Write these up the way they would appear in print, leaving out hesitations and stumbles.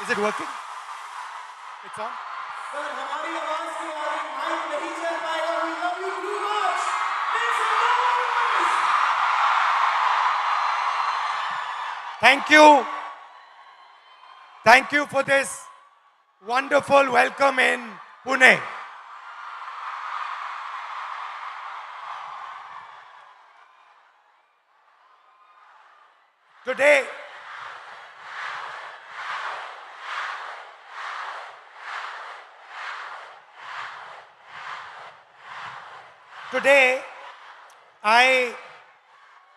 Is it working? It's on. Sir हमारी आवाज के आगे माइक नहीं चल पाएगा. We love you too much. Make some noise. Thank you. Thank you for this wonderful welcome in Pune. Today, I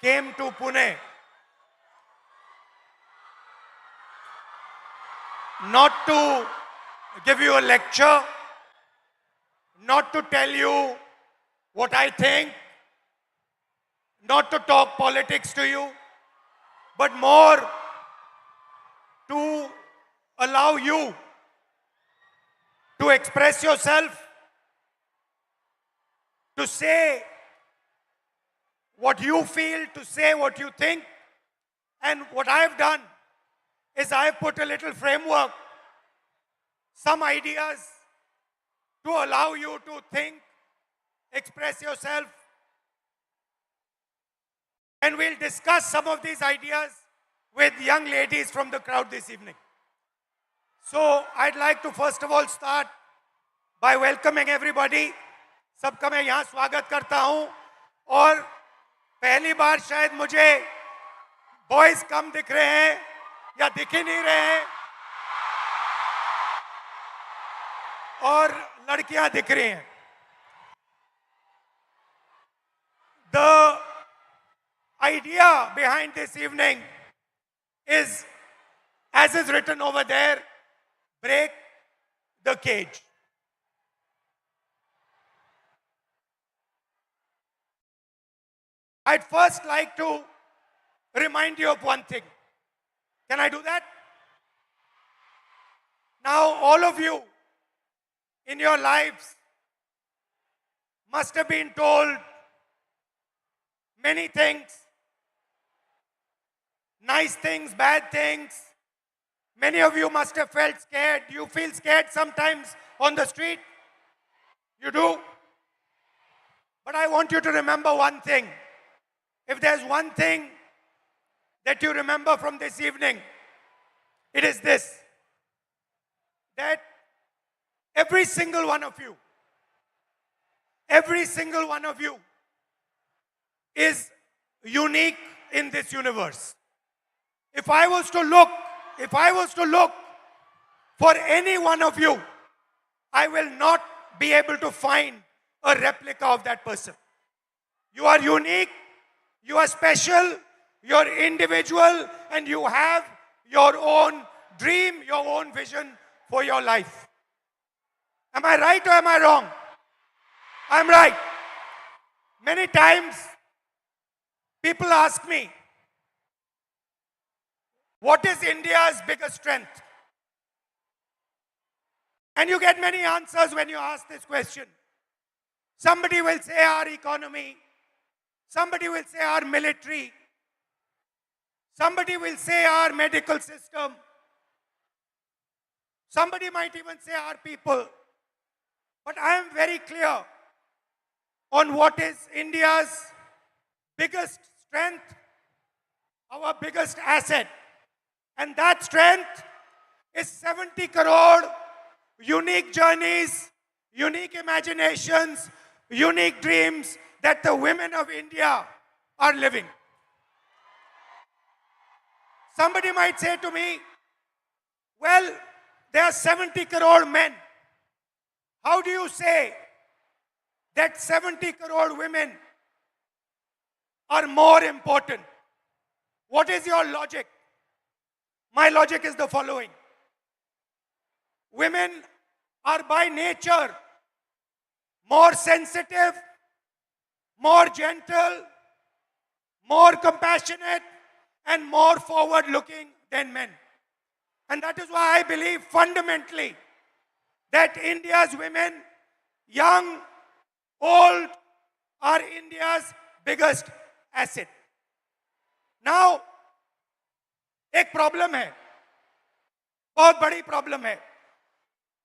came to Pune not to give you a lecture, not to tell you what I think, not to talk politics to you, but more to allow you to express yourself, to say what you feel, to say what you think. And what I have done is I have put a little framework, some ideas to allow you to think, express yourself. And we'll discuss some of these ideas with young ladies from the crowd this evening. So I'd like to first of all start by welcoming everybody. सबका मैं यहाँ स्वागत करता हूँ और पहली बार शायद मुझे बॉयज कम दिख रहे हैं या दिख ही नहीं रहे हैं और लड़कियां दिख रही हैं. The idea behind this evening is, as is written over there, break the cage. I'd first like to remind you of one thing. Can I do that? Now, all of you in your lives must have been told many things, nice things, bad things. Many of you must have felt scared. You feel scared sometimes on the street. You do. But I want you to remember one thing. If there's one thing that you remember from this evening, it is this: that every single one of you is unique in this universe. If I was to look for any one of you, I will not be able to find a replica of that person. You are unique, you are special, you're individual, and you have your own dream, your own vision for your life. Am I right or am I wrong? I'm right. Many times people ask me, what is India's biggest strength? And you get many answers when you ask this question. Somebody will say our economy. Somebody will say our military. Somebody will say our medical system. Somebody might even say our people. But I am very clear on what is India's biggest strength, our biggest asset. And that strength is 70 crore unique journeys, unique imaginations, unique dreams that the women of India are living. Somebody might say to me, well, there are 70 crore men. How do you say that 70 crore women are more important? What is your logic? My logic is the following. Women are by nature more sensitive, more gentle, more compassionate, and more forward-looking than men. And that is why I believe fundamentally that India's women, young, old, are India's biggest asset. Now, एक problem है. बहुत बड़ी problem है.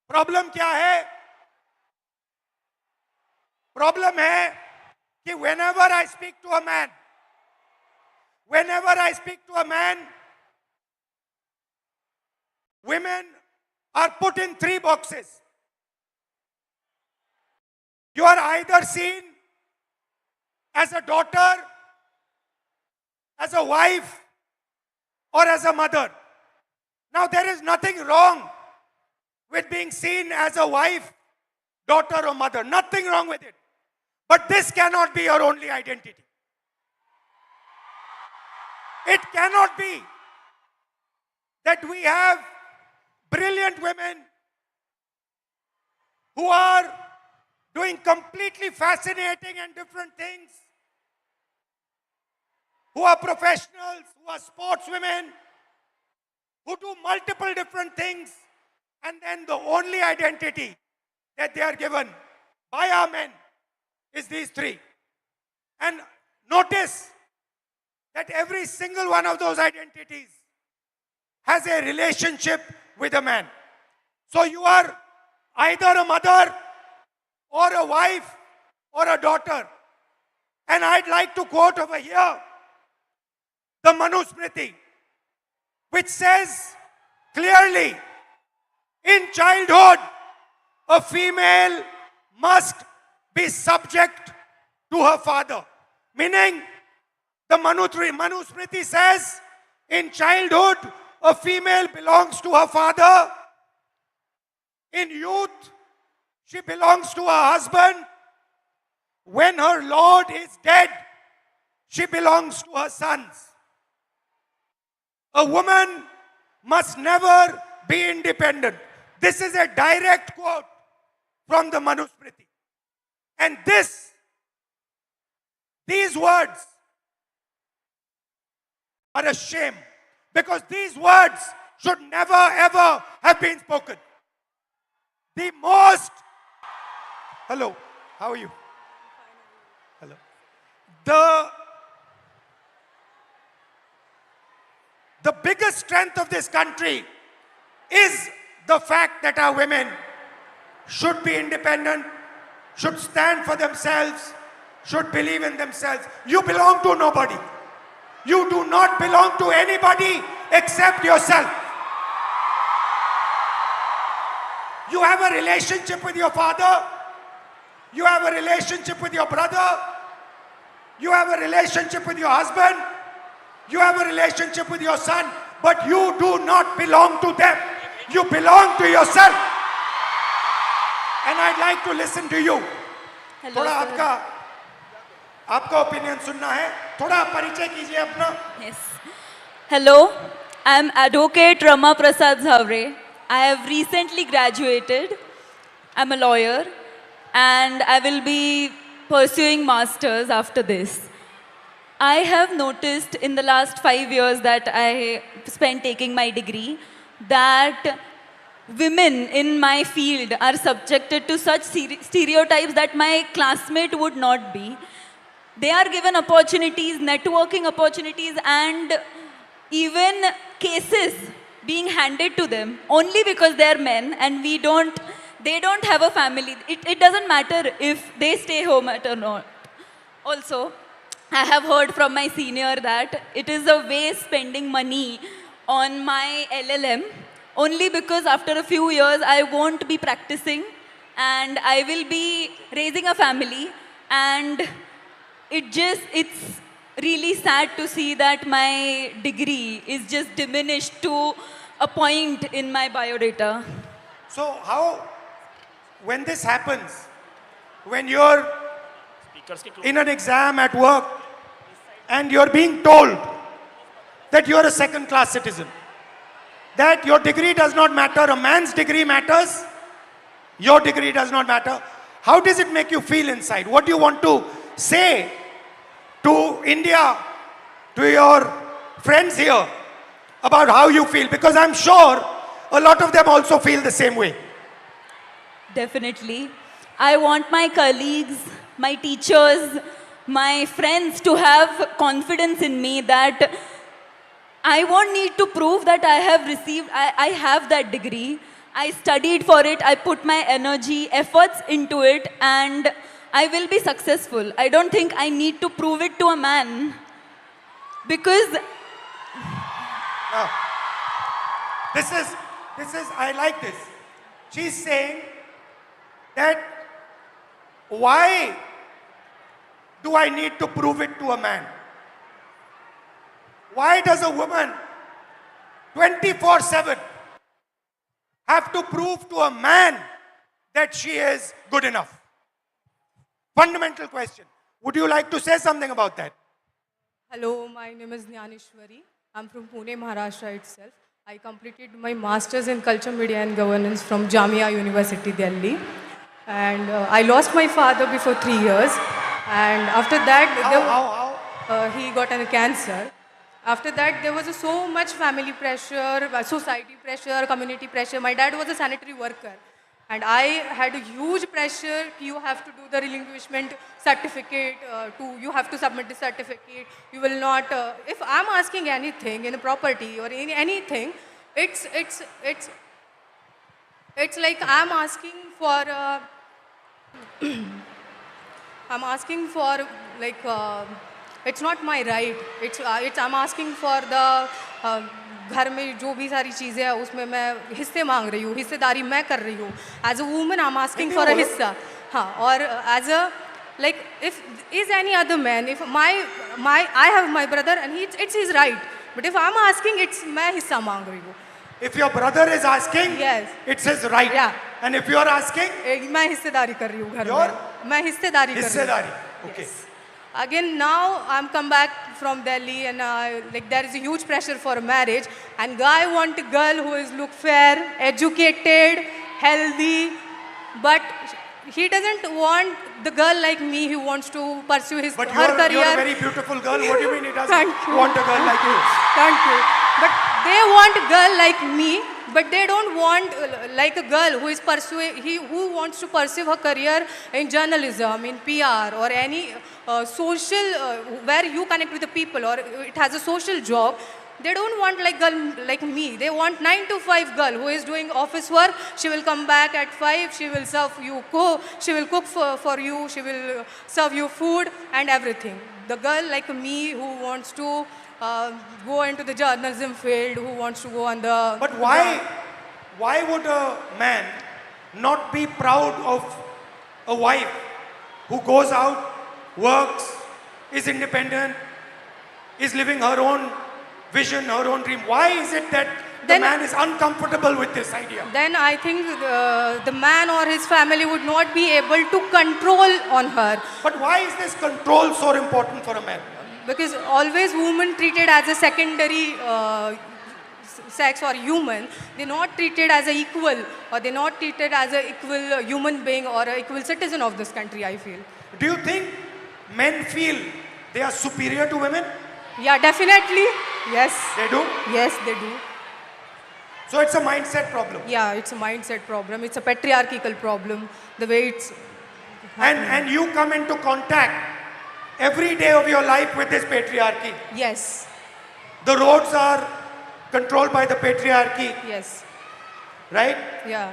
Problem क्या है? Problem है कि whenever I speak to a man, women are put in 3 boxes. You are either seen as a daughter, as a wife, or as a mother. Now, there is nothing wrong with being seen as a wife, daughter, or mother. Nothing wrong with it. But this cannot be your only identity. It cannot be that we have brilliant women who are doing completely fascinating and different things, who are professionals, who are sportswomen, who do multiple different things, and then the only identity that they are given by our men is these 3. And notice that every single one of those identities has a relationship with a man. So you are either a mother or a wife or a daughter. And I'd like to quote over here the Manusmriti, which says clearly, in childhood, a female must be subject to her father. Meaning, the Manusmriti says, in childhood, a female belongs to her father. In youth, she belongs to her husband. When her Lord is dead, she belongs to her sons. A woman must never be independent. This is a direct quote from the Manusmriti. And these words are a shame, because these words should never ever have been spoken. The most... Hello, how are you? Hello. The biggest strength of this country is the fact that our women should be independent, should stand for themselves, should believe in themselves. You belong to nobody. You do not belong to anybody except yourself. You have a relationship with your father. You have a relationship with your brother. You have a relationship with your husband. You have a relationship with your son. But you do not belong to them. You belong to yourself. And I'd like to listen to you. Hello, थोड़ा sir. आपका opinion सुनना है. थोड़ा परिचय कीजिए अपना. Yes. Hello, I am Advocate Rama Prasad Zavre. I have recently graduated. I'm a lawyer and I will be pursuing masters after this. I have noticed in the last 5 years that I spent taking my degree that women in my field are subjected to such stereotypes that my classmate would not be. They are given opportunities, networking opportunities, and even cases being handed to them only because they are men and they don't have a family. It doesn't matter if they stay home or not. Also, I have heard from my senior that it is a waste spending money on my LLM only because after a few years I won't be practicing and I will be raising a family, and it's really sad to see that my degree is just diminished to a point in my biodata. So how, when this happens, when you're in an exam at work and you're being told that you're a second-class citizen, that your degree does not matter, a man's degree matters, your degree does not matter, how does it make you feel inside? What do you want to say to India, to your friends here, about how you feel? Because I'm sure a lot of them also feel the same way. Definitely. I want my colleagues, my teachers, my friends to have confidence in me that I won't need to prove that I have that degree. I studied for it, I put my energy, efforts into it, and I will be successful. I don't think I need to prove it to a man. Because, Now, this is, I like this. She's saying that why do I need to prove it to a man? Why does a woman 24/7 have to prove to a man that she is good enough? Fundamental question. Would you like to say something about that? Hello, my name is Jnaneshwari. I'm from Pune, Maharashtra itself. I completed my master's in culture, media and governance from Jamia University, Delhi. And I lost my father before 3 years. And after that, How? he got a cancer. After that, there was so much family pressure, society pressure, community pressure. My dad was a sanitary worker. And I had a huge pressure. You have to do the relinquishment certificate. You have to submit the certificate. You will not. If I'm asking anything in a property or in anything, it's like I'm asking for. I'm asking for like. It's not my right. It's I'm asking for the. घर में जो भी सारी चीज़ें हैं उसमें मैं हिस्से मांग रही हूँ, हिस्सेदारी मैं कर रही हूँ. As a woman I am asking for a हिस्सा. हाँ, और as a like if is any other man, if my I have my brother and it's his right, but if I am asking it's मैं हिस्सा मांग रही हूँ. If your brother is asking, Yes. it's his right. Yeah. And if you are asking, मैं हिस्सेदारी कर रही हूँ घर Your- में. मैं हिस्सेदारी कर रही हूँ. हिस्सेदारी. Okay. Again, now I'm come back from Delhi and like there is a huge pressure for marriage, and guy want a girl who is look fair, educated, healthy, but he doesn't want the girl like me who wants to pursue his But her career. you're a very beautiful girl. What do you mean he doesn't Thank you. want a girl like you? Thank you. But they want a girl like me, but they don't want like a girl who is who wants to pursue her career in journalism, in PR, or any social where you connect with the people, or it has a social job. They don't want like girl like me. They want 9 to 5 girl who is doing office work. She will come back at 5. She will serve you She will cook for you. She will serve you food and everything. The girl like me who wants to go into the journalism field, who wants to go on the. But why would a man not be proud of a wife who goes out, works, is independent, is living her own vision, her own dream? Why is it that the Then- man is uncomfortable with this idea? Then I think the man or his family would not be able to control on her, But why is this control so important for a man? because always women treated as a secondary sex or human. They're not treated as an equal, or they're not treated as an equal human being or an equal citizen of this country, I feel. Do you think men feel they are superior to women? Yeah, definitely. Yes. They do? Yes, they do. So it's a mindset problem. Yeah, it's a mindset problem. It's a patriarchal problem. The way it's. And you come into contact every day of your life with this patriarchy. Yes. The roads are controlled by the patriarchy, Yes. right? Yeah.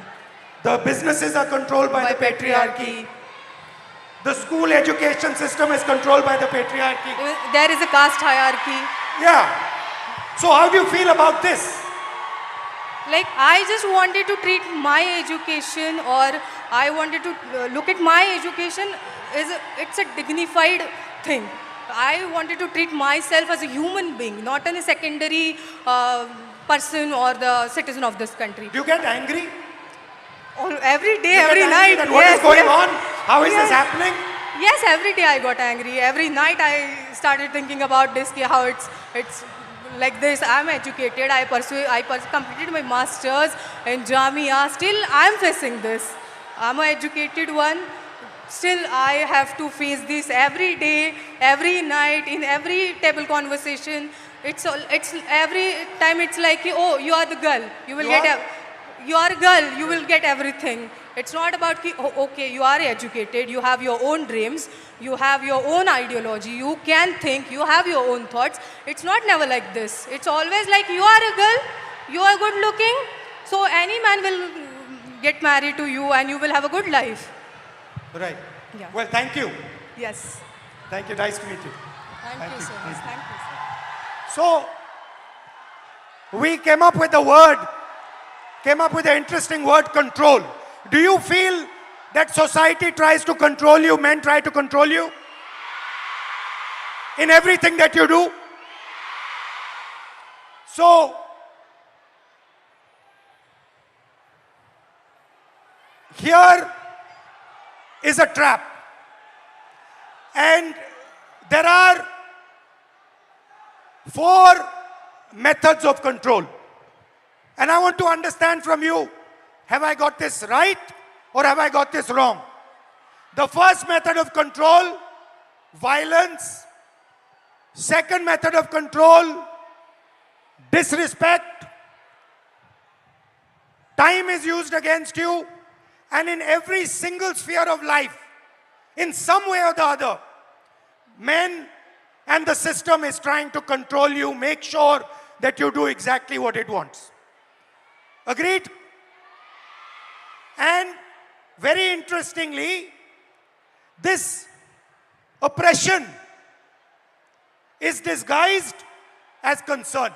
The businesses are controlled by the patriarchy. The school education system is controlled by the patriarchy. There is a caste hierarchy. Yeah. So how do you feel about this? Like, I just wanted to treat my education, or I wanted to look at my education it's a dignified thing. I wanted to treat myself as a human being, not as a secondary person or the citizen of this country. Do you get angry? Every day, You get every angry night. that what is going on? How is Yes. this happening? Yes, every day I got angry. Every night I started thinking about this, how it's like this. I'm educated. I completed my masters in Jamia. Still, I'm facing this. I'm an educated one. Still, I have to face this every day, every night, in every table conversation. It's every time. It's like, oh, you are the girl. You will You get. are? You are a girl. You will get everything. It's not about ki, oh, okay, you are educated, you have your own dreams, you have your own ideology, you can think, you have your own thoughts. It's not never like this. It's always like you are a girl, you are good looking, so any man will get married to you and you will have a good life. Right. Yeah. Well, thank you. Yes. Thank you. Nice to meet you. Thank you so much. Thank you, sir. So, we came up with an interesting word, control. Do you feel that society tries to control you, men try to control you? In everything that you do? So, here is a trap. And there are 4 methods of control. And I want to understand from you, have I got this right or have I got this wrong? The first method of control, violence. Second method of control, disrespect. Time is used against you. And in every single sphere of life, in some way or the other, men and the system is trying to control you, make sure that you do exactly what it wants. Agreed? And very interestingly, this oppression is disguised as concern.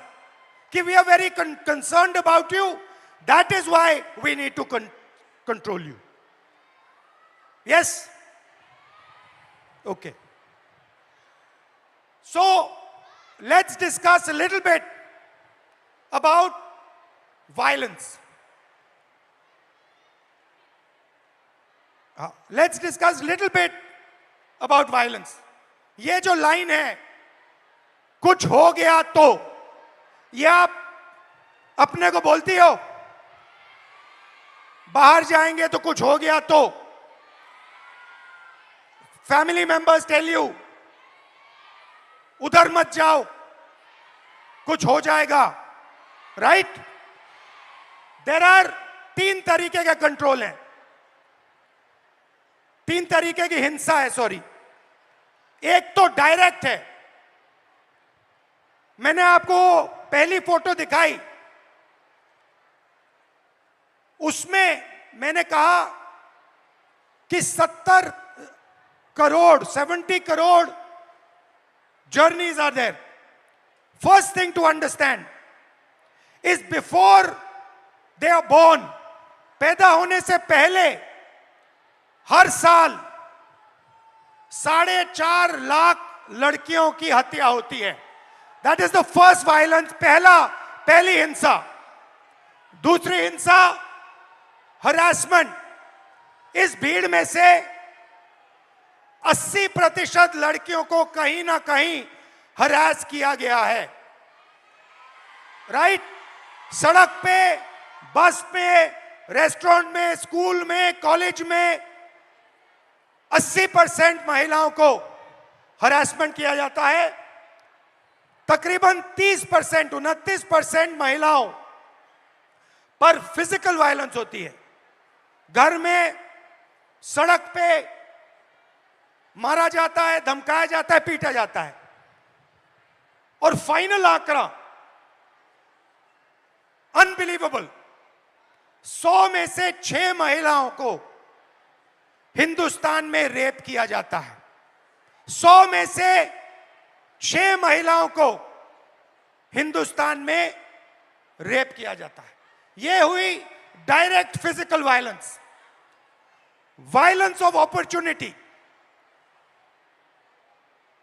Ki we are very concerned about you. That is why we need to control you. Yes? Okay. So, let's discuss a little bit about violence. Let's discuss a little bit about violence. ये जो line है, कुछ हो गया तो, ये आप अपने को बोलती हो? बाहर जाएंगे तो कुछ हो गया तो? Family members tell you, उधर मत जाओ, कुछ हो जाएगा, right? There are 3 तरीके के कंट्रोल हैं, 3 तरीके की हिंसा है, सॉरी. एक तो डायरेक्ट है. मैंने आपको पहली फोटो दिखाई, उसमें मैंने कहा कि 70 crore journeys are there. First thing to understand is before they are born, पैदा होने से पहले हर साल 4.5 लाख लड़कियों की हत्या होती है. That is the first violence, पहली हिंसा. दूसरी हिंसा, harassment. इस भीड़ में से 80% लड़कियों को कहीं ना कहीं हरास किया गया है. राइट? सड़क पे, बस में, रेस्टोरेंट में, स्कूल में, कॉलेज में 80% महिलाओं को हरासमेंट किया जाता है. तकरीबन 30%, 29% महिलाओं पर फिजिकल वायलेंस होती है. घर में, सड़क पे मारा जाता है, धमकाया जाता है, पीटा जाता है. और फाइनल आंकड़ा अनबिलीवेबल, 100 में से 6 महिलाओं को हिंदुस्तान में रेप किया जाता है. 100 में से 6 महिलाओं को हिंदुस्तान में रेप किया जाता है. यह हुई direct physical violence. Violence of opportunity,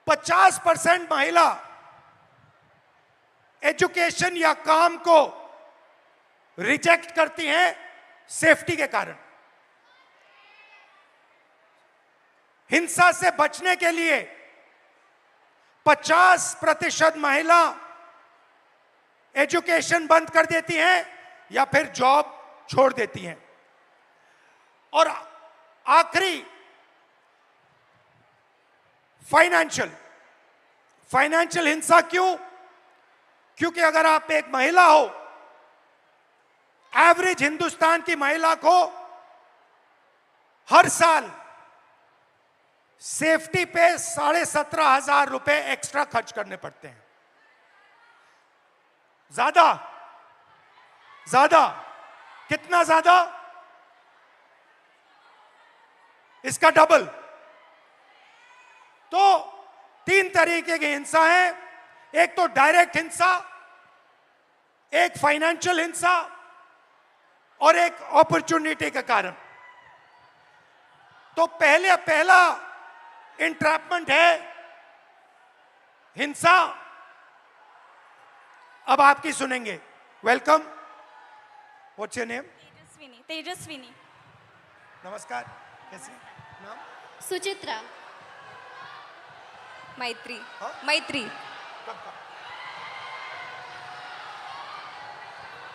50% महिला एजुकेशन या काम को रिजेक्ट करती हैं सेफ्टी के कारण. हिंसा से बचने के लिए 50% महिला एजुकेशन बंद कर देती हैं या फिर जॉब छोड़ देती हैं. और आखिरी फाइनेंशियल हिंसा. क्यों? क्योंकि अगर आप एक महिला हो, एवरेज हिंदुस्तान की महिला को हर साल सेफ्टी पे 17,500 रुपए एक्स्ट्रा खर्च करने पड़ते हैं। ज्यादा ज्यादा कितना ज्यादा? इसका डबल। तो 3 तरीके की हिंसा है, एक तो डायरेक्ट हिंसा, एक फाइनेंशियल हिंसा और एक अपॉर्चुनिटी के कारण। तो पहला इंट्रैपमेंट है हिंसा। अब आपकी सुनेंगे। Welcome. What's your name? Tejaswini. Tejaswini. नमस्कार, कैसे नाम? सुचित्रा। मैत्री। हाँ? मैत्री। कब का?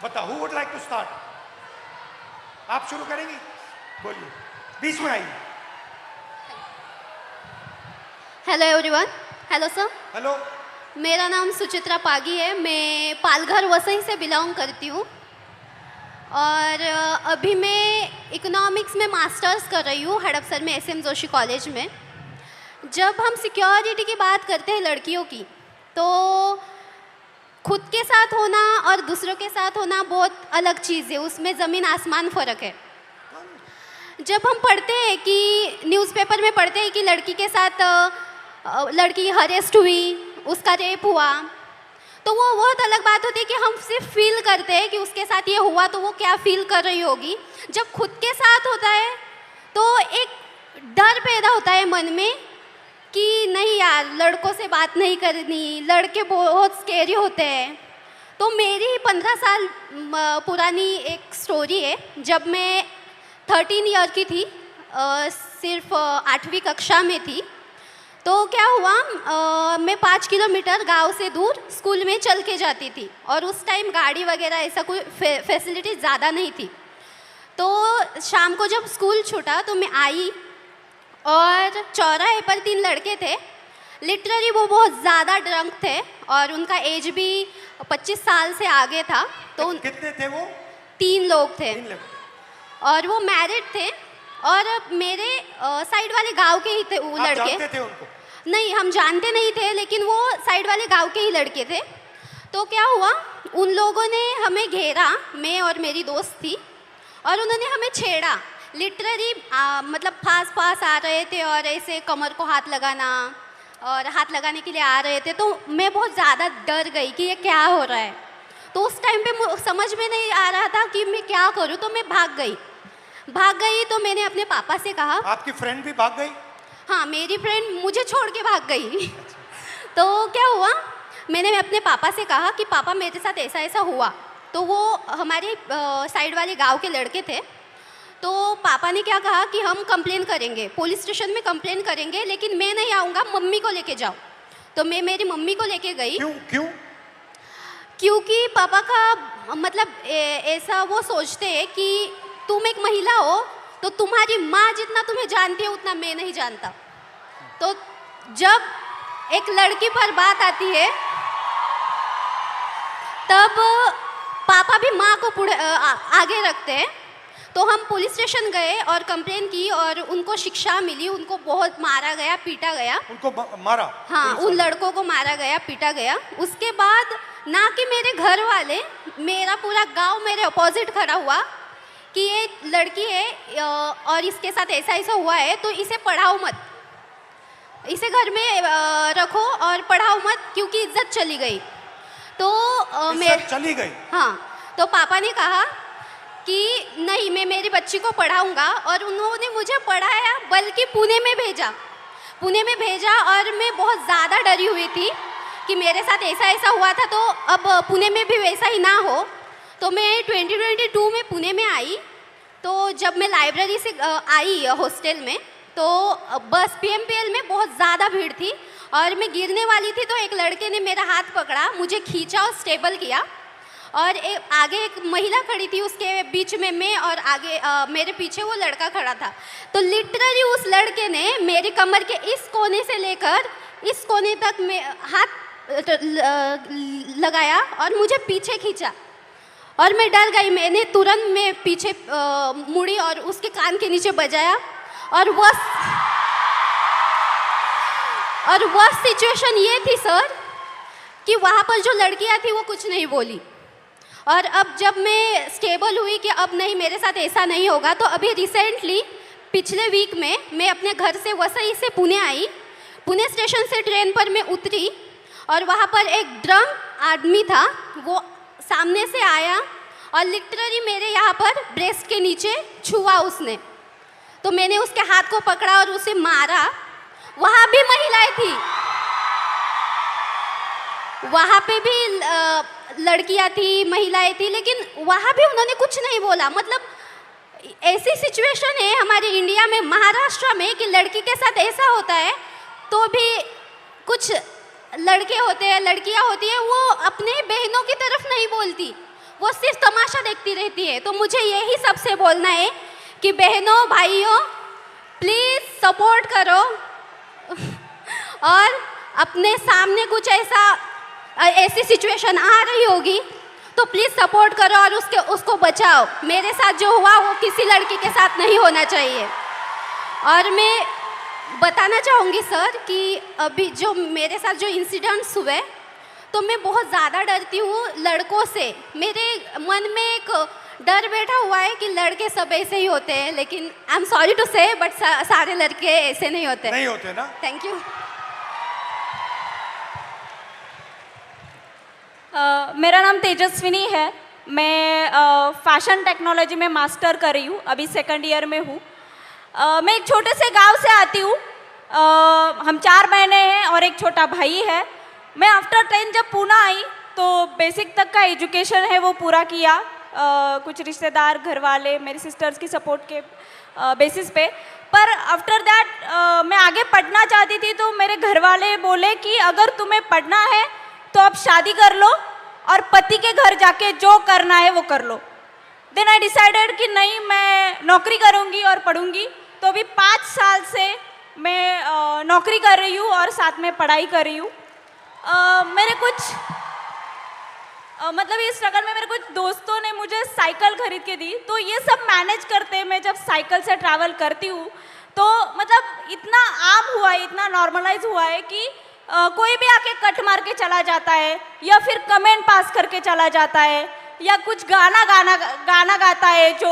बताओ, who would like to start? आप शुरू करेंगी? बोलिए, बीच में आइए। Hello everyone. Hello sir, hello. मेरा नाम सुचित्रा पागी है। मैं पालघर वसई से बिलोंग करती हूँ और अभी मैं इकोनॉमिक्स में मास्टर्स कर रही हूँ हड़पसर में SM जोशी कॉलेज में। जब हम सिक्योरिटी की बात करते हैं लड़कियों की, तो खुद के साथ होना और दूसरों के साथ होना बहुत अलग चीज़ है, उसमें ज़मीन आसमान फ़र्क है। जब हम पढ़ते हैं कि न्यूज़पेपर में पढ़ते हैं कि लड़की के साथ लड़की हरेस्ट हुई, उसका रेप हुआ, तो वो बहुत अलग बात होती है कि हम सिर्फ फील करते हैं कि उसके साथ ये हुआ तो वो क्या फील कर रही होगी। जब खुद के साथ होता है तो एक डर पैदा होता है मन में कि नहीं यार, लड़कों से बात नहीं करनी, लड़के बहुत स्केरी होते हैं। तो मेरी 15 साल पुरानी एक स्टोरी है। जब मैं 13 ईयर की थी, सिर्फ 8वीं कक्षा में थी, तो क्या हुआ, मैं 5 किलोमीटर गांव से दूर स्कूल में चल के जाती थी और उस टाइम गाड़ी वगैरह ऐसा कोई फैसिलिटी ज़्यादा नहीं थी। तो शाम को जब स्कूल छूटा तो मैं आई और चौराहे पर 3 लड़के थे। लिटरली वो बहुत ज़्यादा ड्रंक थे और उनका एज भी 25 साल से आगे था। तो कितने थे वो? 3 लोग थे 3 लोग। और वो मैरिड थे और मेरे साइड वाले गांव के ही थे वो आप लड़के। जानते थे उनको? नहीं, हम जानते नहीं थे, लेकिन वो साइड वाले गांव के ही लड़के थे। तो क्या हुआ, उन लोगों ने हमें घेरा, मैं और मेरी दोस्त थी, और उन्होंने हमें छेड़ा। लिटरली मतलब पास आ रहे थे और ऐसे कमर को हाथ लगाना और हाथ लगाने के लिए आ रहे थे। तो मैं बहुत ज़्यादा डर गई कि ये क्या हो रहा है। तो उस टाइम पे समझ में नहीं आ रहा था कि मैं क्या करूँ, तो मैं भाग गई। तो मैंने अपने पापा से कहा। आपकी फ्रेंड भी भाग गई? हाँ, मेरी फ्रेंड मुझे छोड़ के भाग गई। तो क्या हुआ, मैंने अपने पापा से कहा कि पापा मेरे साथ ऐसा ऐसा हुआ। तो वो हमारे साइड वाले गांव के लड़के थे। तो पापा ने क्या कहा कि हम कंप्लेन करेंगे, पुलिस स्टेशन में कंप्लेन करेंगे, लेकिन मैं नहीं आऊँगा, मम्मी को लेके जाओ। तो मैं मेरी मम्मी को लेके गई। क्यों? क्योंकि पापा का मतलब ऐसा वो सोचते हैं कि तुम एक महिला हो तो तुम्हारी माँ जितना तुम्हें जानती है उतना मैं नहीं जानता। तो जब एक लड़की पर बात आती है तब पापा भी माँ को आगे रखते हैं। तो हम पुलिस स्टेशन गए और कंप्लेन की और उनको शिक्षा मिली। उनको बहुत मारा गया, पीटा गया। उनको मारा? हाँ, उन लड़कों को मारा गया, पीटा गया। उसके बाद ना कि मेरे घर वाले, मेरा पूरा गांव मेरे अपोजिट खड़ा हुआ कि ये लड़की है और इसके साथ ऐसा ऐसा हुआ है, तो इसे पढ़ाओ मत, इसे घर में रखो और पढ़ाओ मत, क्योंकि इज्जत चली गई। तो इज्जत चली गई? हाँ। तो पापा ने कहा कि नहीं, मैं मेरी बच्ची को पढ़ाऊंगा, और उन्होंने मुझे पढ़ाया, बल्कि पुणे में भेजा। और मैं बहुत ज़्यादा डरी हुई थी कि मेरे साथ ऐसा ऐसा हुआ था, तो अब पुणे में भी वैसा ही ना हो। तो मैं 2022 में पुणे में आई। तो जब मैं लाइब्रेरी से आई हॉस्टल में, तो बस PMPL में बहुत ज़्यादा भीड़ थी और मैं गिरने वाली थी। तो एक लड़के ने मेरा हाथ पकड़ा, मुझे खींचा और स्टेबल किया, और आगे एक महिला खड़ी थी, उसके बीच में मैं, और आगे मेरे पीछे वो लड़का खड़ा था। तो लिटरली उस लड़के ने मेरी कमर के इस कोने से लेकर इस कोने तक में हाथ लगाया और मुझे पीछे खींचा, और मैं डर गई। मैंने तुरंत में पीछे मुड़ी और उसके कान के नीचे बजाया और वह सिचुएशन ये थी सर कि वहाँ पर जो लड़कियाँ थी वो कुछ नहीं बोली। और अब जब मैं स्टेबल हुई कि अब नहीं, मेरे साथ ऐसा नहीं होगा, तो अभी रिसेंटली पिछले वीक में मैं अपने घर से वसई से पुणे आई। पुणे स्टेशन से ट्रेन पर मैं उतरी और वहाँ पर एक ड्रंक आदमी था, वो सामने से आया और लिटरली मेरे यहाँ पर ब्रेस्ट के नीचे छुआ उसने। तो मैंने उसके हाथ को पकड़ा और उसे मारा। वहाँ भी महिलाएं थी, वहाँ पे भी लड़कियाँ थी, महिलाएं थी, लेकिन वहाँ भी उन्होंने कुछ नहीं बोला। मतलब ऐसी सिचुएशन है हमारे इंडिया में, महाराष्ट्र में, कि लड़की के साथ ऐसा होता है तो भी कुछ लड़के होते हैं, लड़कियाँ होती है, वो अपने बहनों की तरफ नहीं बोलती, वो सिर्फ तमाशा देखती रहती है। तो मुझे यही सबसे बोलना है कि बहनों भाइयों प्लीज़ सपोर्ट करो और अपने सामने कुछ ऐसी सिचुएशन आ रही होगी तो प्लीज़ सपोर्ट करो और उसको बचाओ। मेरे साथ जो हुआ वो किसी लड़की के साथ नहीं होना चाहिए। और मैं बताना चाहूँगी सर कि अभी जो मेरे साथ जो इंसिडेंट्स हुए, तो मैं बहुत ज़्यादा डरती हूँ लड़कों से। मेरे मन में एक डर बैठा हुआ है कि लड़के सब ऐसे ही होते हैं, लेकिन आई एम सॉरी टू से बट सारे लड़के ऐसे नहीं होते। नहीं होते ना। Thank you. मेरा नाम तेजस्विनी है। मैं फैशन टेक्नोलॉजी में मास्टर कर रही हूँ, अभी 2nd ईयर में हूँ। मैं एक छोटे से गांव से आती हूँ। हम 4 बहनें हैं और एक छोटा भाई है। मैं आफ्टर 10 जब पुणे आई तो बेसिक तक का एजुकेशन है वो पूरा किया। कुछ रिश्तेदार, घर वाले, मेरी सिस्टर्स की सपोर्ट के बेसिस पे। पर आफ्टर दैट मैं आगे पढ़ना चाहती थी, तो मेरे घर वाले बोले कि अगर तुम्हें पढ़ना है तो अब शादी कर लो और पति के घर जाके जो करना है वो कर लो। देन आई डिसाइडेड कि नहीं, मैं नौकरी करूँगी और पढ़ूँगी। तो अभी 5 साल से मैं नौकरी कर रही हूँ और साथ में पढ़ाई कर रही हूँ। मेरे कुछ मतलब इस स्ट्रगल में मेरे कुछ दोस्तों ने मुझे साइकिल खरीद के दी। तो ये सब मैनेज करते मैं जब साइकिल से ट्रैवल करती हूँ तो मतलब इतना आम हुआ है, इतना नॉर्मलाइज हुआ है कि कोई भी आके कट मार के चला जाता है या फिर कमेंट पास करके चला जाता है या कुछ गाना गाता है जो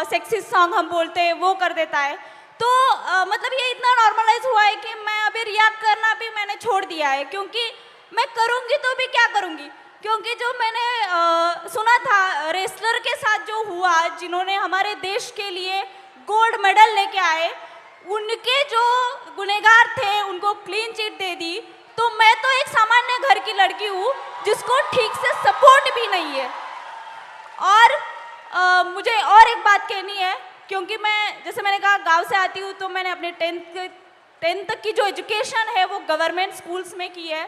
सेक्सी सॉन्ग हम बोलते हैं वो कर देता है। तो मतलब ये इतना नॉर्मलाइज हुआ है कि मैं अभी रिएक्ट करना भी मैंने छोड़ दिया है, क्योंकि मैं करूँगी तो भी क्या करूँगी। क्योंकि जो मैंने सुना था रेसलर के साथ जो हुआ, जिन्होंने हमारे देश के लिए गोल्ड मेडल लेके आए, उनके जो गुनहगार थे उनको क्लीन चिट दे दी। तो मैं तो एक सामान्य घर की लड़की हूँ जिसको ठीक से सपोर्ट भी नहीं है। और मुझे और एक बात कहनी है, क्योंकि मैं जैसे मैंने कहा गांव से आती हूँ, तो मैंने अपने 10th तक की जो एजुकेशन है वो गवर्नमेंट स्कूल्स में की है,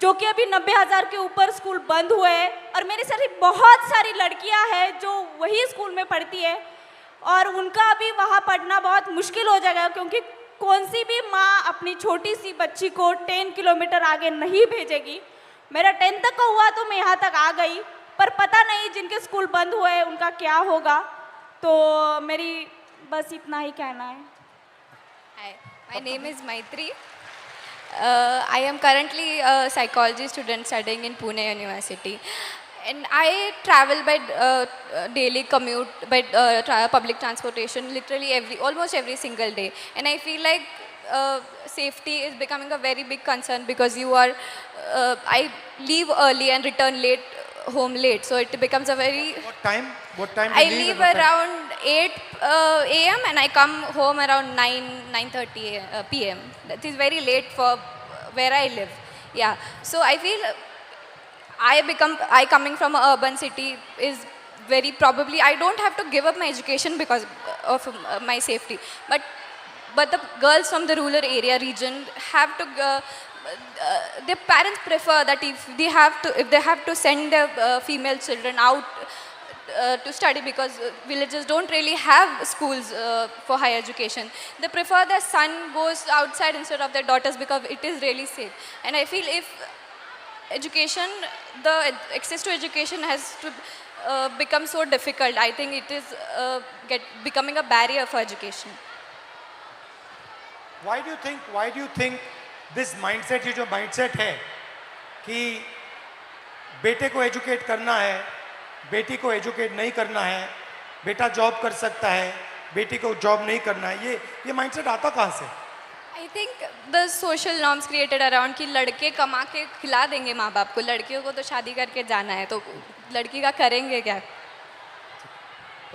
जो कि अभी 90,000 के ऊपर स्कूल बंद हुए हैं। और मेरी सारी बहुत सारी लड़कियां हैं जो वही स्कूल में पढ़ती है और उनका अभी वहाँ पढ़ना बहुत मुश्किल हो जाएगा, क्योंकि कौन सी भी माँ अपनी छोटी सी बच्ची को 10 किलोमीटर आगे नहीं भेजेगी। मेरा 10th तक का हुआ तो मैं यहाँ तक आ गई, पर पता नहीं जिनके स्कूल बंद हुए हैं उनका क्या होगा। तो मेरी बस इतना ही कहना है। Hi, my name is Maitri. I am currently a psychology student studying in Pune University. And I travel by daily commute by public transportation literally almost every single day. And I feel like safety is becoming a very big concern because I leave early and return home late. So it becomes a very... What time I do you leave at what time? around 8 a.m. and I come home around 9:30 p.m. That is very late for where I live. Yeah. So I feel I coming from an urban city is very probably I don't have to give up my education because of my safety. But the girls from the rural area region have to. Their parents prefer that if they have to send their female children out to study because villages don't really have schools for higher education. They prefer their son goes outside instead of their daughters because it is really safe. And I feel if the access to education has to become so difficult, I think it is becoming a barrier for education. Why do you think this mindset, ये जो mindset है कि बेटे को educate करना है, बेटी को एजुकेट नहीं करना है, बेटा जॉब कर सकता है, बेटी को जॉब नहीं करना है, ये माइंडसेट आता कहाँ से? I think the social norms created around कि लड़के कमा के खिला देंगे माँ बाप को, लड़कियों को तो शादी करके जाना है, तो लड़की का करेंगे क्या?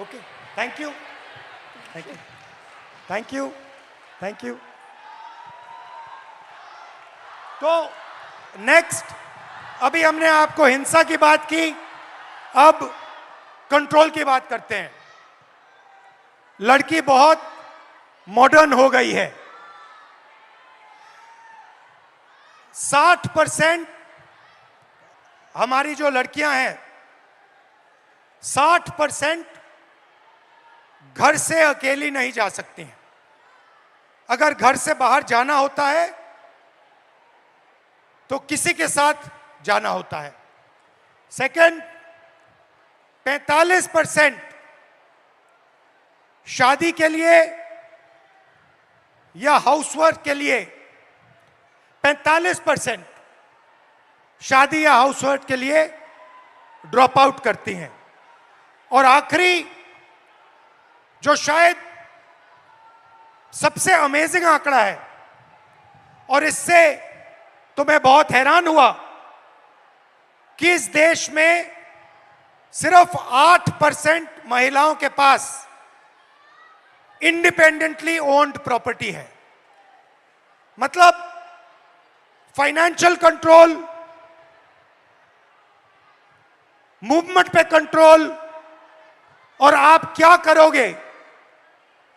Okay, thank you, thank you, thank you, thank you. तो नेक्स्ट, अभी हमने आपको हिंसा की बात की, अब कंट्रोल की बात करते हैं। लड़की बहुत मॉडर्न हो गई है। 60% हमारी जो लड़कियां हैं, 60% घर से अकेली नहीं जा सकती हैं। अगर घर से बाहर जाना होता है तो किसी के साथ जाना होता है। सेकंड, 45% शादी के लिए या हाउसवर्क के लिए 45% शादी या हाउसवर्क के लिए ड्रॉप आउट करती हैं। और आखिरी, जो शायद सबसे अमेजिंग आंकड़ा है, और इससे तो मैं बहुत हैरान हुआ कि इस देश में सिर्फ 8% महिलाओं के पास इंडिपेंडेंटली ओन्ड प्रॉपर्टी है। मतलब फाइनेंशियल कंट्रोल, मूवमेंट पे कंट्रोल, और आप क्या करोगे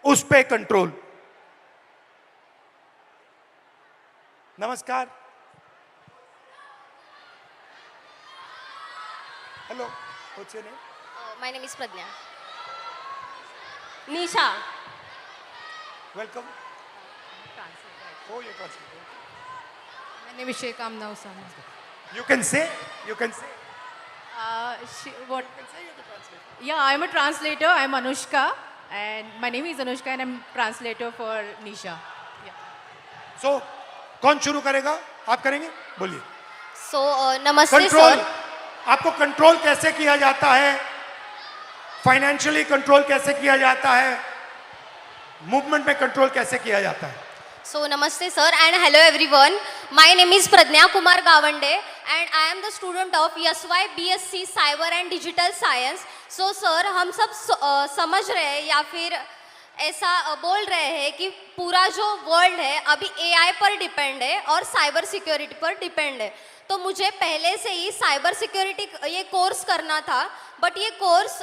उस पे कंट्रोल। नमस्कार, hello, what's your name? My name is Pragya. Nisha. Welcome. Oh, you translate. My name is Sheikh Amna Usama. You can say, you can say. What? Yeah, I'm a translator. I'm Anushka, and my name is Anushka, and I'm translator for Nisha. Yeah. So, कौन शुरू करेगा? आप करेंगे? बोलिए। सो नमस्ते control, sir. आपको control कैसे किया जाता है? फाइनेंशियली कंट्रोल कैसे किया जाता है? मूवमेंट में कंट्रोल कैसे किया जाता है? So namaste sir and hello everyone. My name is Pradnya Kumar Gawande and I am the student of YSY BSc Cyber and Digital Science. So sir, हम सब समझ रहे हैं या फिर ऐसा बोल रहे हैं कि पूरा जो वर्ल्ड है अभी AI पर डिपेंड है और साइबर सिक्योरिटी पर डिपेंड है। तो मुझे पहले से ही साइबर सिक्योरिटी ये कोर्स करना था, बट ये कोर्स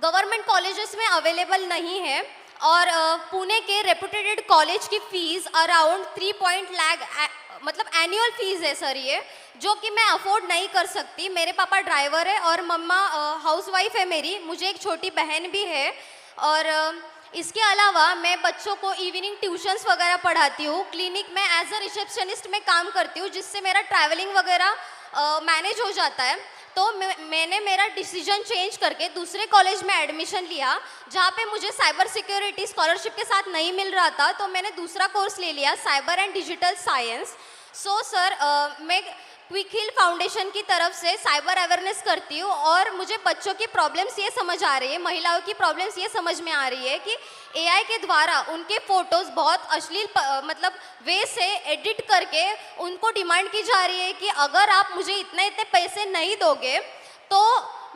गवर्नमेंट कॉलेजेस में अवेलेबल नहीं है और पुणे के रेपुटेड कॉलेज की फीस अराउंड 3 लाख मतलब एनुअल फीस है सर ये, जो कि मैं अफोर्ड नहीं कर सकती। मेरे पापा ड्राइवर है और मम्मा हाउसवाइफ है मेरी, मुझे एक छोटी बहन भी है। और इसके अलावा मैं बच्चों को इवनिंग ट्यूशन्स वगैरह पढ़ाती हूँ। क्लिनिक में एज अ रिसेप्शनिस्ट में काम करती हूँ, जिससे मेरा ट्रैवलिंग वगैरह मैनेज हो जाता है। तो मैंने मेरा डिसीजन चेंज करके दूसरे कॉलेज में एडमिशन लिया, जहाँ पे मुझे साइबर सिक्योरिटी स्कॉलरशिप के साथ नहीं मिल रहा था, तो मैंने दूसरा कोर्स ले लिया, cyber and digital science. So sir, मैं क्विक हिल फाउंडेशन की तरफ से साइबर अवेयरनेस करती हूँ और मुझे बच्चों की प्रॉब्लम्स ये समझ आ रही है, महिलाओं की प्रॉब्लम्स ये समझ में आ रही है कि एआई के द्वारा उनके फ़ोटोज़ बहुत अश्लील मतलब वे से एडिट करके उनको डिमांड की जा रही है कि अगर आप मुझे इतने पैसे नहीं दोगे तो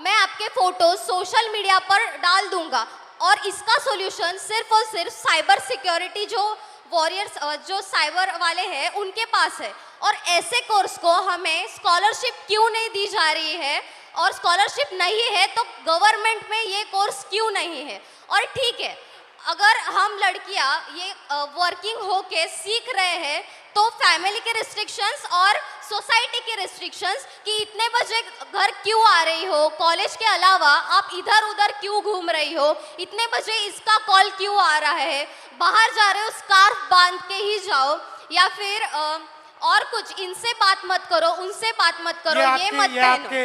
मैं आपके फ़ोटोज़ सोशल मीडिया पर डाल दूँगा। और इसका सोल्यूशन सिर्फ और सिर्फ साइबर सिक्योरिटी जो वॉरियर्स जो साइबर वाले हैं उनके पास है। और ऐसे कोर्स को हमें स्कॉलरशिप क्यों नहीं दी जा रही है, और स्कॉलरशिप नहीं है तो गवर्नमेंट में ये कोर्स क्यों नहीं है। और ठीक है, अगर हम लड़कियां ये वर्किंग होके सीख रहे हैं तो फैमिली के रिस्ट्रिक्शंस और सोसाइटी के रिस्ट्रिक्शंस कि इतने बजे घर क्यों आ रही हो, कॉलेज के अलावा आप इधर उधर क्यों घूम रही हो, इतने बजे इसका कॉल क्यों आ रहा है, बाहर जा रहे हो स्कार्फ बांध के ही जाओ, या फिर और कुछ, इनसे बात मत करो, उनसे बात मत करो, ये मत ये आपके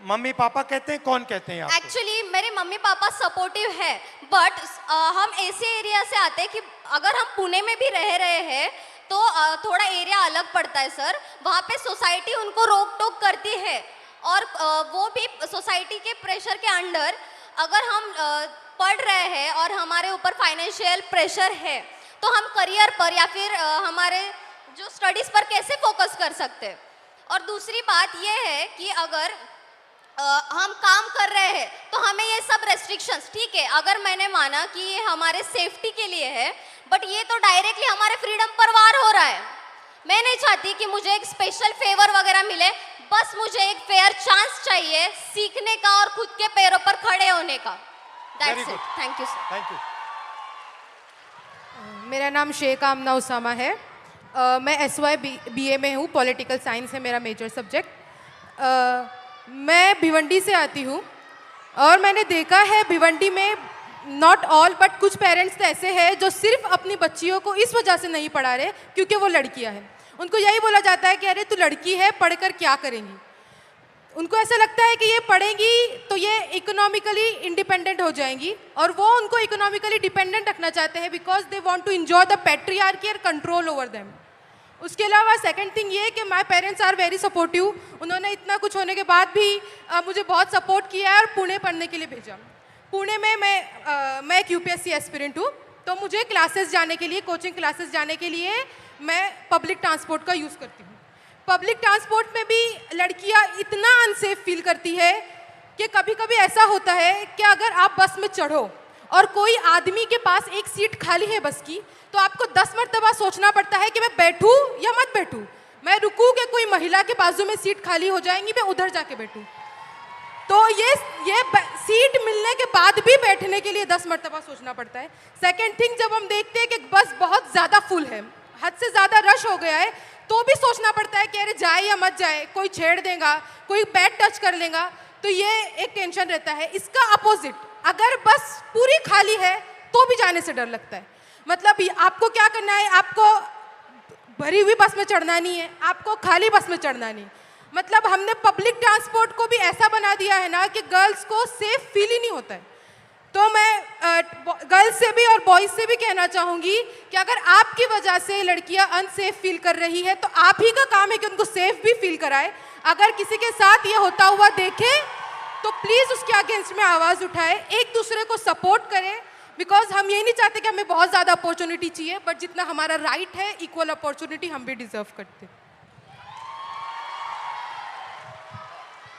मम्मी पापा कहते हैं, कौन कहते हैं आपको? एक्चुअली मेरे मम्मी पापा सपोर्टिव है, बट हम ऐसे एरिया से आते हैं कि अगर हम पुणे में भी रह रहे हैं तो थोड़ा एरिया अलग पड़ता है सर। वहाँ पे सोसाइटी उनको रोक टोक करती है और वो भी सोसाइटी के प्रेशर के अंडर अगर हम पढ़ रहे हैं और हमारे ऊपर फाइनेंशियल प्रेशर है तो हम करियर पर या फिर हमारे जो स्टडीज़ पर कैसे फोकस कर सकते हैं। और दूसरी बात यह है कि अगर हम काम कर रहे हैं तो हमें ये सब रेस्ट्रिक्शंस, ठीक है अगर मैंने माना कि ये हमारे सेफ्टी के लिए है, बट ये तो डायरेक्टली हमारे फ्रीडम पर वार हो रहा है। मैं नहीं चाहती कि मुझे एक स्पेशल फेवर वगैरह मिले, बस मुझे एक फेयर चांस चाहिए सीखने का और खुद के पैरों पर खड़े होने का। Very that's it, good. Thank you sir. Thank you. मेरा नाम शेख आमना उसामा है। मैं SY BA में हूँ, पॉलिटिकल साइंस है मेरा मेजर सब्जेक्ट। मैं भिवंडी से आती हूँ और मैंने देखा है भिवंडी में नॉट ऑल बट कुछ पेरेंट्स तो ऐसे हैं जो सिर्फ अपनी बच्चियों को इस वजह से नहीं पढ़ा रहे क्योंकि वो लड़कियाँ हैं। उनको यही बोला जाता है कि अरे तू लड़की है, पढ़कर क्या करेंगी। उनको ऐसा लगता है कि ये पढ़ेंगी तो ये इकोनॉमिकली इंडिपेंडेंट हो जाएंगी और वो उनको इकोनॉमिकली डिपेंडेंट रखना चाहते हैं because they want to enjoy the patriarchy और कंट्रोल ओवर देम। उसके अलावा सेकंड थिंग ये कि my parents are very supportive. उन्होंने इतना कुछ होने के बाद भी मुझे बहुत सपोर्ट किया है और पुणे पढ़ने के लिए भेजा। पुणे में मैं एक UPSC एस्पिरेंट हूँ, तो मुझे क्लासेस जाने के लिए, कोचिंग क्लासेस जाने के लिए मैं पब्लिक ट्रांसपोर्ट का यूज़ करती हूँ। पब्लिक ट्रांसपोर्ट में भी लड़कियाँ इतना अनसेफ फील करती है कि कभी कभी ऐसा होता है कि अगर आप बस में चढ़ो और कोई आदमी के पास एक सीट खाली है बस की, तो आपको 10 मरतबा सोचना पड़ता है कि मैं बैठूं या मत बैठूं, मैं रुकूं कि कोई महिला के बाजू में सीट खाली हो जाएंगी, मैं उधर जाके बैठूं। तो ये सीट मिलने के बाद भी बैठने के लिए 10 मरतबा सोचना पड़ता है। सेकेंड थिंग, जब हम देखते हैं कि बस बहुत ज़्यादा फुल है, हद से ज़्यादा रश हो गया है, तो भी सोचना पड़ता है कि अरे जाए या मत जाए, कोई छेड़ देगा, कोई बैग टच कर लेगा, तो ये एक टेंशन रहता है। इसका अपोजिट, अगर बस पूरी खाली है तो भी जाने से डर लगता है। मतलब आपको क्या करना है, आपको भरी हुई बस में चढ़ना नहीं है, आपको खाली बस में चढ़ना नहीं। मतलब हमने पब्लिक ट्रांसपोर्ट को भी ऐसा बना दिया है ना कि गर्ल्स को सेफ फील ही नहीं होता है। तो मैं गर्ल्स से भी और बॉयज़ से भी कहना चाहूँगी कि अगर आपकी वजह से लड़कियाँ अनसेफ फील कर रही है तो आप ही का काम है कि उनको सेफ भी फील कराए। अगर किसी के साथ ये होता हुआ देखें तो प्लीज़ उसके अगेंस्ट में आवाज़ उठाए, एक दूसरे को सपोर्ट करें। बिकॉज हम ये नहीं चाहते कि हमें बहुत ज़्यादा अपॉर्चुनिटी चाहिए, बट जितना हमारा राइट है इक्वल अपॉर्चुनिटी हम भी डिजर्व करते हैं।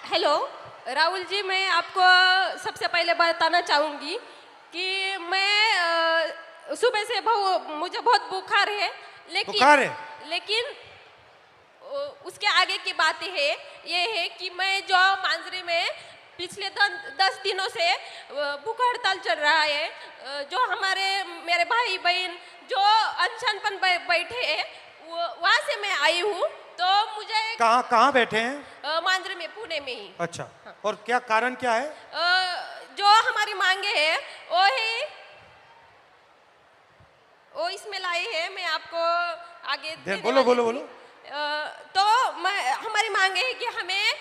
हेलो राहुल जी, मैं आपको सबसे पहले बताना चाहूँगी कि मैं सुबह से मुझे बहुत बुखार है, लेकिन उसके आगे की बात ये है कि मैं जो मांजरी में पिछले 10 दिनों से भूख हड़ताल चल रहा है, जो मेरे भाई बहन जो अनशन पर बैठे हैं वहाँ से मैं आई हूँ। तो मुझे कहाँ बैठे हैं? मांजरे में, पुणे में ही। अच्छा, और क्या कारण क्या है? जो हमारी मांगे है वो इसमें लाई है, मैं आपको आगे बोलो। तो हमारी मांगे है कि हमें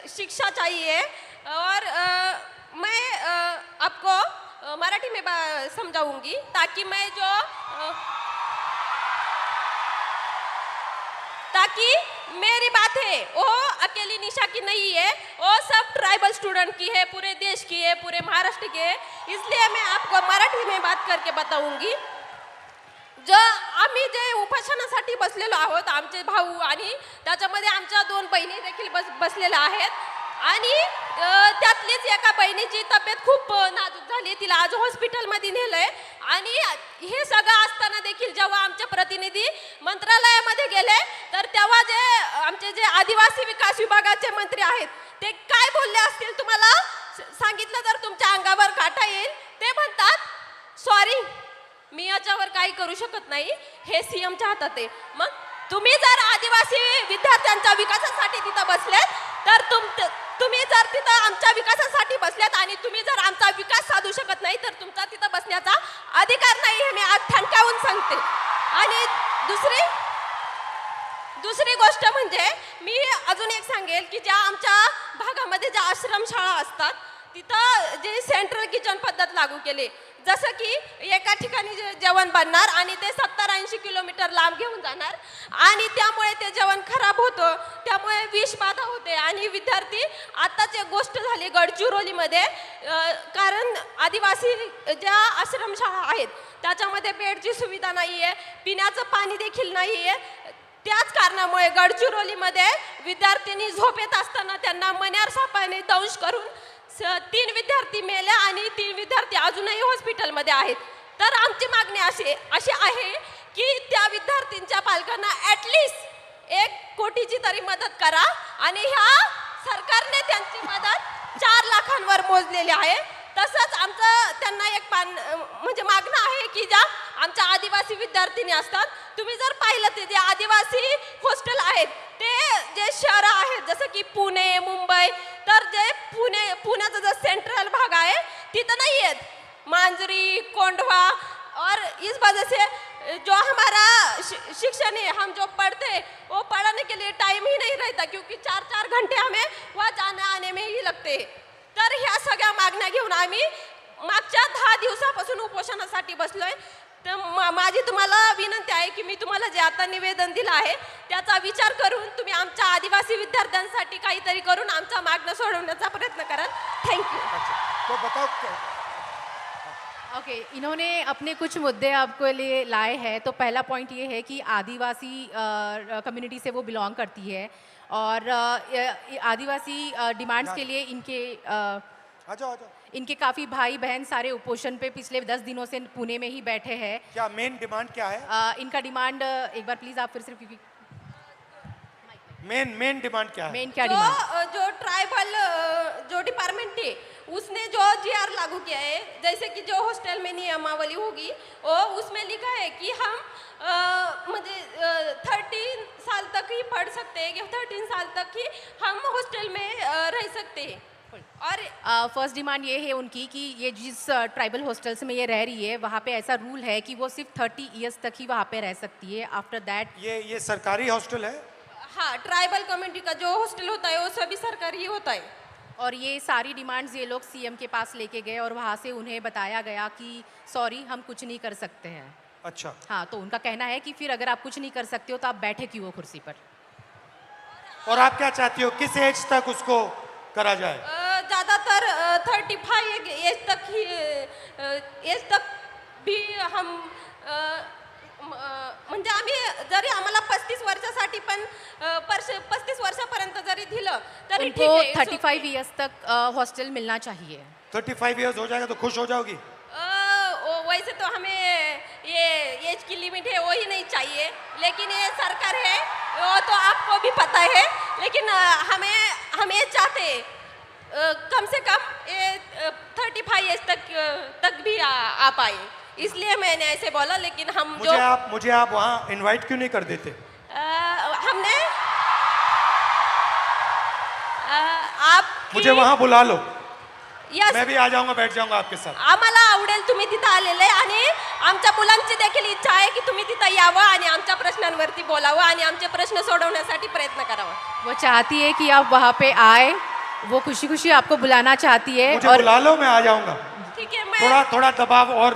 शिक्षा चाहिए और मैं आपको मराठी में समझाऊंगी ताकि ताकि मेरी बात है वो अकेली निशा की नहीं है, वो सब ट्राइबल स्टूडेंट की है, पूरे देश की है, पूरे महाराष्ट्र की है। इसलिए मैं आपको मराठी में बात करके बताऊंगी। जो आम्ही जे उपोषणासाठी बसलेलो आहोत, आमचे भाऊ आणि त्याच्यामध्ये आमच्या 2 बहिणी देखील बसलेल्या आहेत आणि त्यातलीच एका बहिणीची तब्येत खूप नाजूक झाली, तिला आज हॉस्पिटलमध्ये नेलंय। आणि हे सगळं असताना देखील जेव्हा आमचे प्रतिनिधी मंत्रालयामध्ये गेले तर तेव्हा आमचे आदिवासी विकास विभागाचे मंत्री आहेत ते काय बोलले असतील तुम्हाला सांगितलं तर तुमच्या अंगावर काटा येईल। ते म्हणतात सॉरी, मी याच्यावर काही करू शकत नाही, हे सीएमच्या हातात आहे। मग तुम्ही जर आदिवासी विद्यार्थ्यांच्या विकासासाठी तिथं बसलेत तर तुम्ही जर तिथं आमच्या विकासासाठी बसल्यात आणि तुम्ही जर आमचा विकास साधू शकत नाही तर तुमचा तिथं बसण्याचा अधिकार नाही, हे मी आज ठणकावून सांगते। आणि दुसरी गोष्ट म्हणजे मी अजून एक सांगेल की ज्या आमच्या भागामध्ये ज्या आश्रमशाळा असतात तिथं जे सेंट्रल किचन पद्धत लागू केली, जसं की एका ठिकाणी जेवण बनणार आणि ते 70-80 किलोमीटर लांब घेऊन जाणार आणि त्यामुळे ते जेवण खराब होतं, त्यामुळे विषबाधा होते आणि विद्यार्थी आत्ताच एक गोष्ट झाली गडचिरोलीमध्ये, कारण आदिवासी ज्या आश्रमशाळा आहेत त्याच्यामध्ये बेडची सुविधा नाही आहे, पिण्याचं पाणी देखील नाही आहे. त्याच कारणामुळे गडचिरोलीमध्ये विद्यार्थ्यांनी झोपेत असताना त्यांना मण्यार सापाने दंश करून 3 विद्यार्थी मेले आणि 3 विद्यार्थी अजूनही हॉस्पिटलमध्ये आहेत. तर आमची मागणी अशी आहे की त्या विद्यार्थ्यांच्या पालकांना ॲटलिस्ट 1 कोटीची तरी मदत करा आणि ह्या सरकारने त्यांची मदत 4 लाखांवर मोजलेली आहे. तसंच आमचं त्यांना एक म्हणजे मागणं आहे की ज्या आमच्या आदिवासी विद्यार्थिनी असतात, तुम्ही जर पाहिलं ते जे आदिवासी हॉस्टेल आहेत ते जे शहरं आहेत जसं की पुणे, मुंबई, तर जे पुण्याचा जो सेंट्रल भाग आहे तिथं नाही आहेत. मांजरी, कोंढवा और इस वजह से जो हमारा शिक्षण है, हम जो पढ़ते हैं वो पढ़ाने के लिए टाइम ही नहीं रहता क्योंकि 4-4 घंटे हमें वहाँ जाने आने में ही लगते हैं. तर ह्या सगळ्या मागण्या घेऊन आम्ही मागच्या 10 दिवसापासून उपोषणासाठी बसलोय. तर माझी तुम्हाला विनंती आहे की मी तुम्हाला जे आता निवेदन दिलं आहे त्याचा विचार करून तुम्ही आमच्या आदिवासी विद्यार्थ्यांसाठी काहीतरी करून आमच्या मागण्या सोडवण्याचा प्रयत्न करा. थँक्यू. तो बताओ ओके इन्होंने अपने कुछ मुद्दे आपको लिए लाए हैं. तो पहला पॉइंट ये है कि आदिवासी कम्युनिटी से वो बिलोंग करती है और आदिवासी डिमांड्स के लिए आ जाओ. इनके काफ़ी भाई बहन सारे उपोषण पे पिछले 10 दिनों से पुणे में ही बैठे हैं. क्या मेन डिमांड क्या है? इनका डिमांड एक बार प्लीज़ आप फिर से क्योंकि मेन डिमांड क्या है? मेन क्या डिमांड जो ट्राइबल जो डिपार्टमेंट है उसने जो GR लागू किया है, जैसे कि जो हॉस्टल में नियमावली होगी वो उसमें लिखा है कि हम म्हणजे 13 साल तक ही पढ़ सकते हैं कि 13 साल तक ही हम हॉस्टल में रह सकते हैं. और फर्स्ट डिमांड ये है उनकी कि ये जिस ट्राइबल हॉस्टल्स में ये रह रही है वहाँ पे ऐसा रूल है कि वो सिर्फ 30 ईयर्स तक ही वहाँ पे रह सकती है. आफ्टर दैट ये सरकारी हॉस्टल है? हाँ, ट्राइबल कम्युनिटी का जो हॉस्टल होता है वो सभी सरकारी होता है. और ये सारी डिमांड्स ये लोग CM के पास लेके गए और वहाँ से उन्हें बताया गया कि सॉरी हम कुछ नहीं कर सकते हैं. अच्छा. हाँ, तो उनका कहना है कि फिर अगर आप कुछ नहीं कर सकते हो तो आप बैठे क्यों हो कुर्सी पर. और आप क्या चाहती हो, किस एज तक उसको करा जाए? ज़्यादातर 35 एज तक भी हम म्हणजे आम्ही जरी आम्हाला 35 वर्षासाठी पण 35 वर्षापर्यंत जरी दिलं तरी ठीक उनको आहे. 35 ईयर्स तक हॉस्टल मिलना चाहिए. 35 इयर्स हो जाएगा तो खुश हो जाओगी? वैसे तो हमें ये एज की लिमिट है वो ही नहीं चाहिए, लेकिन ये सरकार है वो तो आपको भी पता है, लेकिन हमें चाहते कम से कम ये 35 एज तक भी आ पाए, इसलिए मैंने ऐसे बोला. लेकिन हम मुझे आप वहाँ इनवाइट क्यों नहीं कर देते? हमने आप मुझे वहाँ बुला लो, यस मैं भी आ जाऊंगा, बैठ जाऊंगा आपके साथ. आम्हाला आवडेल तुम्ही तिथं आलेले आणि आमच्या मुलांची देखील इच्छा आहे की तुम्ही तिथं यावं आणि आमच्या प्रश्नांवरती बोलावं आणि आमचे प्रश्न सोडवण्यासाठी प्रयत्न करावा. वो चाहती है कि आप वहाँ पे आए, वो खुशी खुशी आपको बुलाना चाहती है. मुझे बुला लो, मैं आ जाऊंगा. ठीक है, थोड़ा दबाव और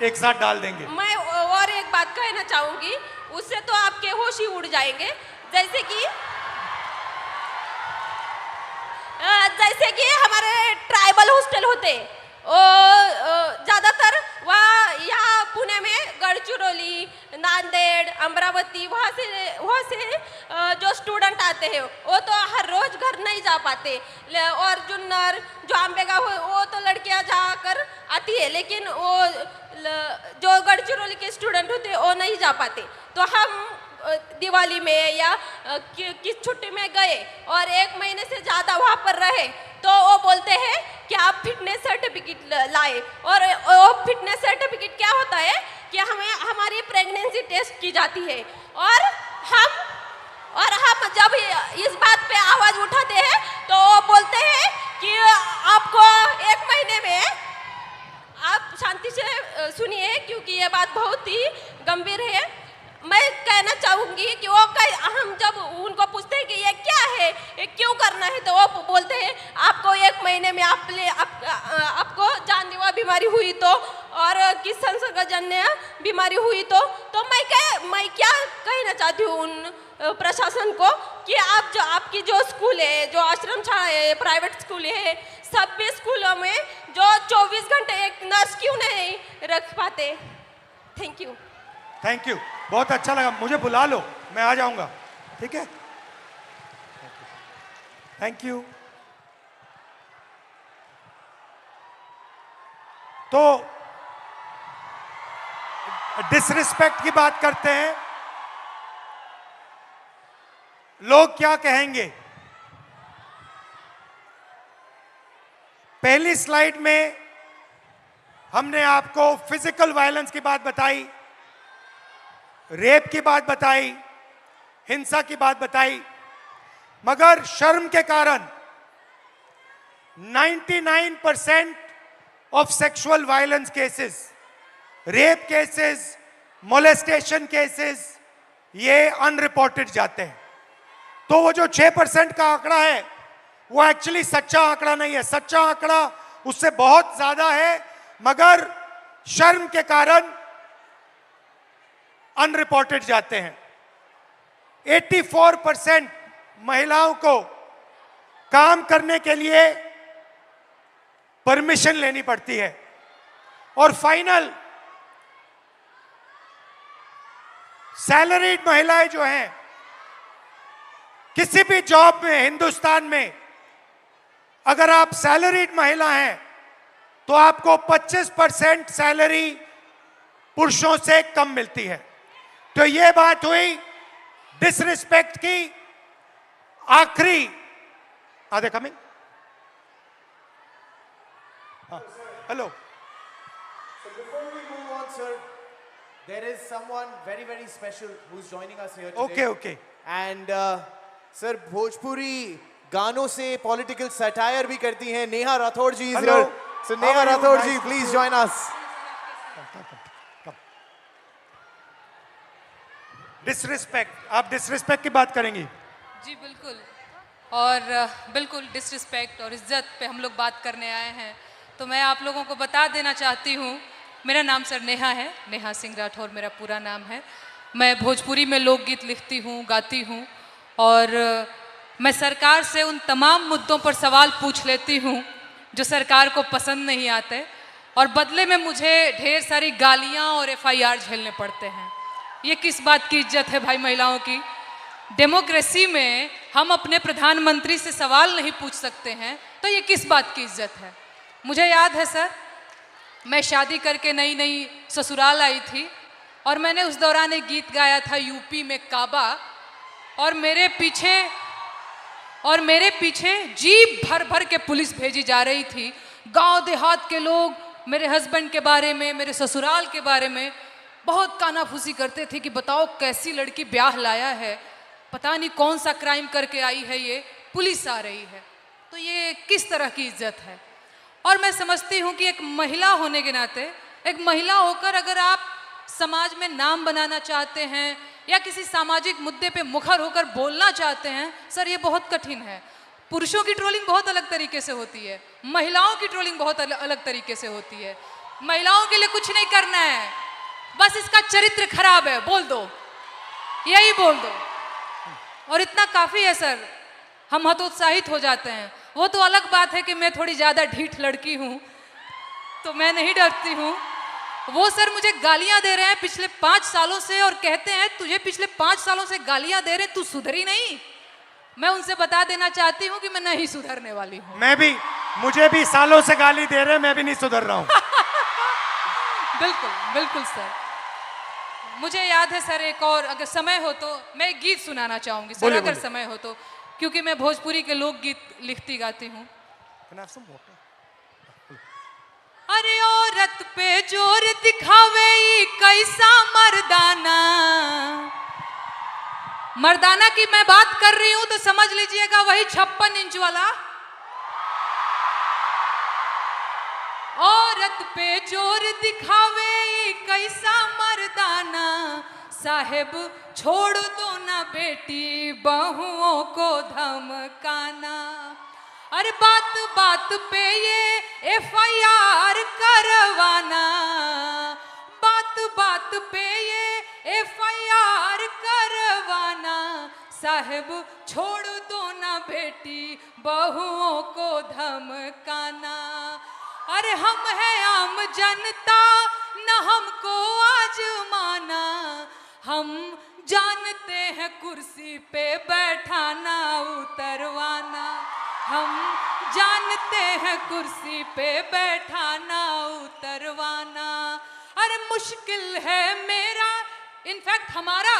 एक साथ डाल देंगे. मैं और एक बात कहना चाहूंगी, उससे तो आपके होश ही उड़ जाएंगे. जैसे कि हमारे ट्राइबल हॉस्टल होते ज़्यादातर वहाँ यहाँ पुणे में गढ़चिरौली, नांदेड़, अमरावती वहाँ से जो स्टूडेंट आते हैं वो तो हर रोज़ घर नहीं जा पाते. और जुन्नर जो आंबेगांव वो तो लड़कियाँ जाकर आती है, लेकिन वो जो गढ़चिरौली के स्टूडेंट होते हैं वो नहीं जा पाते. तो हम दिवाली में या किस छुट्टी में गए और 1 महीने से ज़्यादा वहाँ पर रहे तो वो बोलते हैं कि आप फिटनेस सर्टिफिकेट लाए. और वो फिटनेस सर्टिफिकेट क्या होता है कि हमारी प्रेगनेंसी टेस्ट की जाती है. और हम जब इस बात पे आवाज़ उठाते हैं तो वो बोलते हैं कि आपको 1 महीने में, आप शांति से सुनिए क्योंकि ये बात बहुत ही गंभीर है. मैं कहना चाहूँगी कि हम जब उनको पूछते हैं कि ये क्या है, ये क्यों करना है, तो वो बोलते हैं आपको 1 महीने में आपको जानलेवा बीमारी हुई तो, और बीमारी हुई तो मैं क्या कहना चाहती हूँ उन प्रशासन को कि आप जो आपकी जो स्कूल है, जो आश्रम शाला है, प्राइवेट स्कूल है, सभी स्कूलों में जो 24 घंटे एक नर्स क्यों नहीं रख पाते? Thank you. थैंक यू, बहुत अच्छा लगा। मुझे बुला लो, मैं आ जाऊंगा, ठीक है? Thank you. तो डिसरिस्पेक्ट की बात करते हैं। लोग क्या कहेंगे? पहली स्लाइड में हमने आपको फिजिकल वायलेंस की बात बताई, रेप की बात बताई, हिंसा की बात बताई, मगर शर्म के कारण 99% of sexual violence cases, rape cases, molestation cases, ये अनरिपोर्टेड जाते हैं। तो वो जो 6% का आंकड़ा है वो एक्चुअली सच्चा आंकड़ा नहीं है। सच्चा आंकड़ा उससे बहुत ज्यादा है, मगर शर्म के कारण अनरिपोर्टेड जाते हैं। 84% महिलाओं को काम करने के लिए परमिशन लेनी पड़ती है। और फाइनल, सैलरीड महिलाएं जो हैं, किसी भी जॉब में हिंदुस्तान में अगर आप सैलरीड महिला हैं तो आपको 25% सैलरी पुरुषों से कम मिलती है। तो ये बात हुई डिसरिस्पेक्ट की। आखिरी, are they coming? Hello. So before we move on, sir, there is someone very, very special who's joining us here today. Okay, okay. And sir, Bhojpuri गानों से पॉलिटिकल सटायर भी करती हैं। Neha Rathore ji is Hello. here. So How Neha are you? Rathore Nice ji, to please see join us. Disrespect, आप disrespect की बात करेंगी? जी बिल्कुल, और बिल्कुल डिसरिस्पेक्ट और इज्जत पे हम लोग बात करने आए हैं। तो मैं आप लोगों को बता देना चाहती हूँ, मेरा नाम सर नेहा है, नेहा सिंह राठौर मेरा पूरा नाम है। मैं भोजपुरी में लोकगीत लिखती हूँ, गाती हूँ, और मैं सरकार से उन तमाम मुद्दों पर सवाल पूछ लेती हूँ जो सरकार को पसंद नहीं आते, और बदले में मुझे ढेर सारी गालियाँ और FIR झेलने पड़ते हैं। ये किस बात की इज्जत है भाई महिलाओं की? डेमोक्रेसी में हम अपने प्रधानमंत्री से सवाल नहीं पूछ सकते हैं, तो ये किस बात की इज्जत है? मुझे याद है सर, मैं शादी करके नई नई ससुराल आई थी, और मैंने उस दौरान एक गीत गाया था यूपी में काबा, और मेरे पीछे जीप भर भर के पुलिस भेजी जा रही थी। गांव देहात के लोग मेरे हस्बैंड के बारे में, मेरे ससुराल के बारे में बहुत कानाफूसी करते थे कि बताओ कैसी लड़की ब्याह लाया है, पता नहीं कौन सा क्राइम करके आई है, ये पुलिस आ रही है। तो ये किस तरह की इज्जत है? और मैं समझती हूँ कि एक महिला होने के नाते, एक महिला होकर अगर आप समाज में नाम बनाना चाहते हैं या किसी सामाजिक मुद्दे पे मुखर होकर बोलना चाहते हैं, सर ये बहुत कठिन है। पुरुषों की ट्रोलिंग बहुत अलग तरीके से होती है, महिलाओं की ट्रोलिंग बहुत अलग तरीके से होती है। महिलाओं के लिए कुछ नहीं करना है, बस इसका चरित्र खराब है बोल दो, यही बोल दो, और इतना काफ़ी है सर, हम हतोत्साहित हो जाते हैं। वो तो अलग बात है कि मैं थोड़ी ज़्यादा ढीठ लड़की हूँ, तो मैं नहीं डरती हूँ। वो सर मुझे गालियाँ दे रहे हैं पिछले 5 सालों से, और कहते हैं तुझे पिछले 5 सालों से गालियाँ दे रहे, तू सुधरी नहीं। मैं उनसे बता देना चाहती हूँ कि मैं नहीं सुधरने वाली हूँ। मैं भी, मुझे भी सालों से गाली दे रहे, मैं भी नहीं सुधर रहा हूँ। बिल्कुल बिल्कुल सर। मुझे याद है सर, एक और अगर समय हो तो मैं एक गीत सुनाना चाहूँगी सर, बोलिए, अगर बोलिए। समय हो तो, क्योंकि मैं भोजपुरी के लोकगीत लिखती गाती हूँ। अरे औरत पे जोर दिखावे ई कैसा मर्दाना। मर्दाना की मैं बात कर रही हूं तो समझ लीजिएगा वही 56 इंच वाला। औरत पे जोर दिखावे ई कैसा मर्दाना, साहेब छोड़ दो ना बेटी बहुओं को धमकाना। अरे बात बात पे ये FIR करवाना, बात बात पे ये FIR करवाना, साहब छोड़ दो ना बेटी बहुओं को धमकाना। अरे हम हैं आम जनता, न हमको आजमाना, हम जानते हैं कुर्सी पे बैठाना उतरवाना, हम जानते हैं कुर्सी पे बैठाना उतरवाना। अरे मुश्किल है मेरा, इनफैक्ट हमारा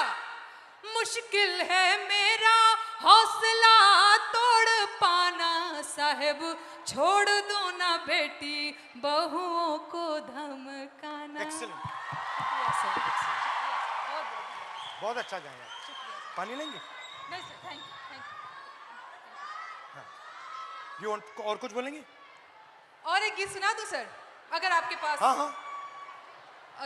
मुश्किल है मेरा हौसला तोड़ पाना, साहब छोड़ दो ना बेटी बहुओं को धमकाना। Excellent. Yes, sir. बहुत अच्छा गाया। पानी लेंगे? नहीं sir, thank you. You want और कुछ बोलेंगे? और एक गीत सुना दूं सर, अगर आपके पास? हाँ हाँ।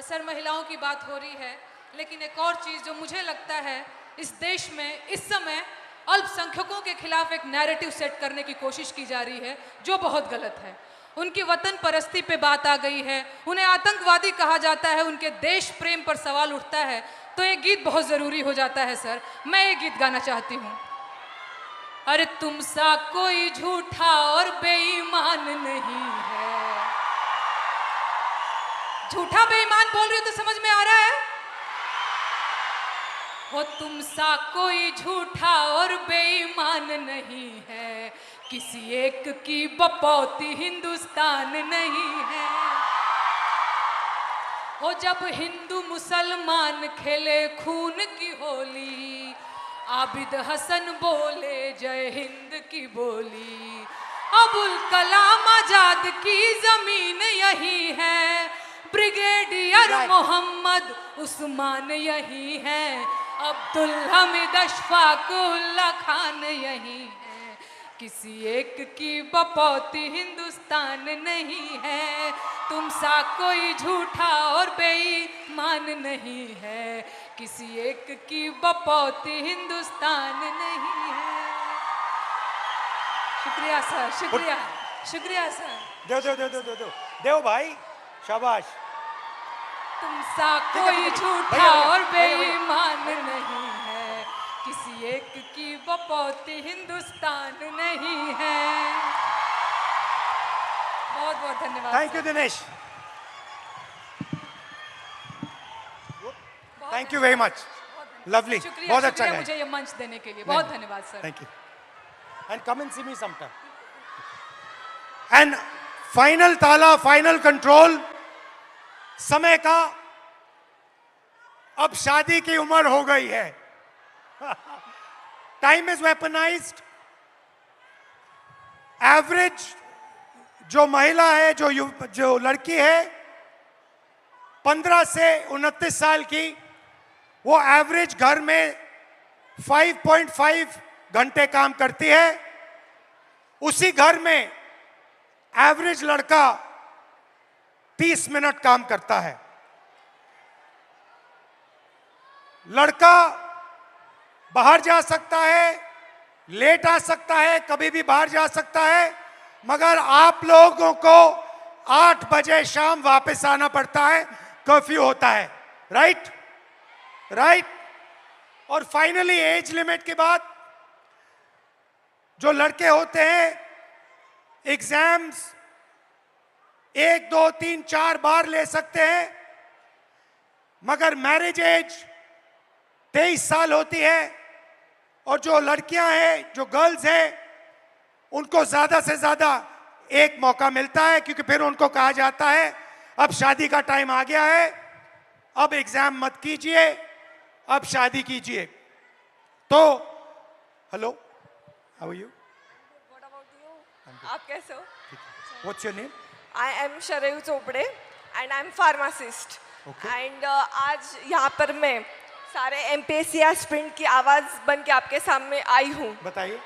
सर महिलाओं की बात हो रही है, लेकिन एक और चीज़ जो मुझे लगता है इस देश में इस समय अल्पसंख्यकों के खिलाफ एक नैरेटिव सेट करने की कोशिश की जा रही है, जो बहुत गलत है। उनकी वतन परस्ती पे बात आ गई है, उन्हें आतंकवादी कहा जाता है, उनके देश प्रेम पर सवाल उठता है, तो ये गीत बहुत ज़रूरी हो जाता है सर। मैं ये गीत गाना चाहती हूँ। अरे तुम सा कोई झूठा और बेईमान नहीं है। झूठा बेईमान बोल रही हो तो समझ में आ रहा है? हो तुम सा कोई झूठा और बेईमान नहीं है, किसी एक की बपौती हिंदुस्तान नहीं है। हो जब हिंदू मुसलमान खेले खून की होली, आबिद हसन बोले जय हिंद की बोली। अबुल कलाम आजाद की जमीन यही है, ब्रिगेडियर मोहम्मद उस्मान यही है, अब्दुल हमीद अशफाक उल्ला खान यही है, किसी एक की बपौती हिंदुस्तान नहीं है। तुम सा कोई झूठा और बेईमान नहीं है, किसी एक की बपौती हिंदुस्तान नहीं है। शुक्रिया सर, शुक्रिया, शुक्रिया सर। दो दो दो दो दो दो देव भाई, शाबाश। तुम सा कोई झूठा और बेईमान नहीं है, किसी एक की बपौती हिंदुस्तान नहीं है। बहुत बहुत धन्यवाद। Thank you Dinesh, thank you very much, lovely, शुक्रिया, बहुत अच्छा शुक्रिया गाया। मुझे ये मंच देने के लिए, बहुत धन्यवाद सर। Thank you, and come and see me sometime. And final ताला, फाइनल कंट्रोल समय का। अब शादी की उम्र हो गई है, टाइम इज वेपनाइज्ड। एवरेज जो महिला है, जो लड़की है 15 से 29 साल की, वो एवरेज घर में 5.5 घंटे काम करती है। उसी घर में एवरेज लड़का 30 मिनट काम करता है। लड़का बाहर जा सकता है, लेट आ सकता है, कभी भी बाहर जा सकता है, मगर आप लोगों को 8 बजे शाम वापस आना पड़ता है, कर्फ्यू होता है। Right right. और फाइनली एज लिमिट के बाद जो लड़के होते हैं एग्जाम्स 1, 2, 3, 4 बार ले सकते हैं, मगर मैरिज एज 23 साल होती है। और जो लड़कियां हैं, जो गर्ल्स हैं, उनको ज्यादा से ज्यादा एक मौका मिलता है, क्योंकि फिर उनको कहा जाता है अब शादी का टाइम आ गया है, अब एग्जाम मत कीजिए, अब शादी कीजिए। तो hello, how are you? What about you? आप कैसे हो? What's your name? I am Sharayu Chopde and I am pharmacist. Okay. And आज यहाँ पर मैं सारे MPSC एस्पिरेंट की आवाज़ बन के आपके सामने आई हूँ। बताइए।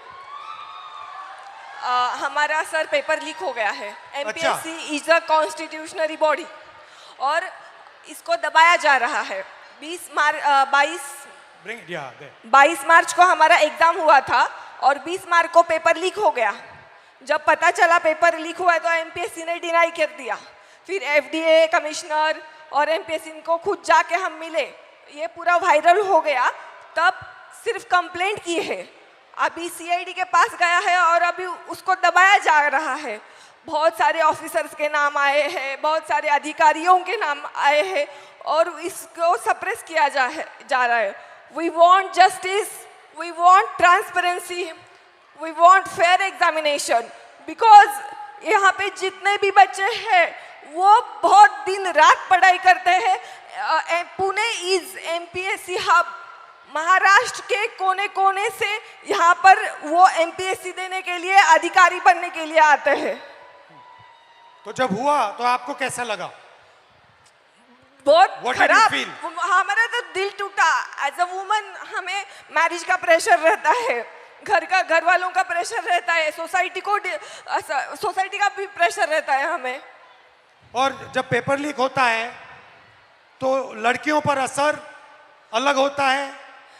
हमारा सर पेपर लीक हो गया है। MPSC इज अ कॉन्स्टिट्यूशनरी बॉडी और इसको दबाया जा रहा है। 22 मार्च को हमारा एग्जाम हुआ था और 20 मार्च को पेपर लीक हो गया। जब पता चला पेपर लीक हुआ है तो MPSC ने डिनाई कर दिया। फिर FDA कमिश्नर और एमपीएससी को खुद जाके हम मिले, ये पूरा वायरल हो गया, तब सिर्फ कंप्लेंट की है। अभी सीआईडी के पास गया है और अभी उसको दबाया जा रहा है। बहुत सारे ऑफिसर्स के नाम आए हैं, बहुत सारे अधिकारियों के नाम आए हैं और इसको सप्रेस किया जा रहा है। We want justice, we want transparency, we want fair examination, because यहाँ पे जितने भी बच्चे हैं वो बहुत दिन रात पढ़ाई करते हैं। Pune is MPSC hub. Maharashtra के कोने कोने से यहाँ पर वो एमपीएससी देने के लिए, अधिकारी बनने के लिए आते हैं। तो जब हुआ तो आपको कैसा लगा? बहुत खराब। हमारा तो दिल टूटा। एज अ वुमन हमें मैरिज का प्रेशर रहता है, घर वालों का प्रेशर रहता है, सोसाइटी का भी प्रेशर रहता है हमें। और जब पेपर लीक होता है तो लड़कियों पर असर अलग होता है,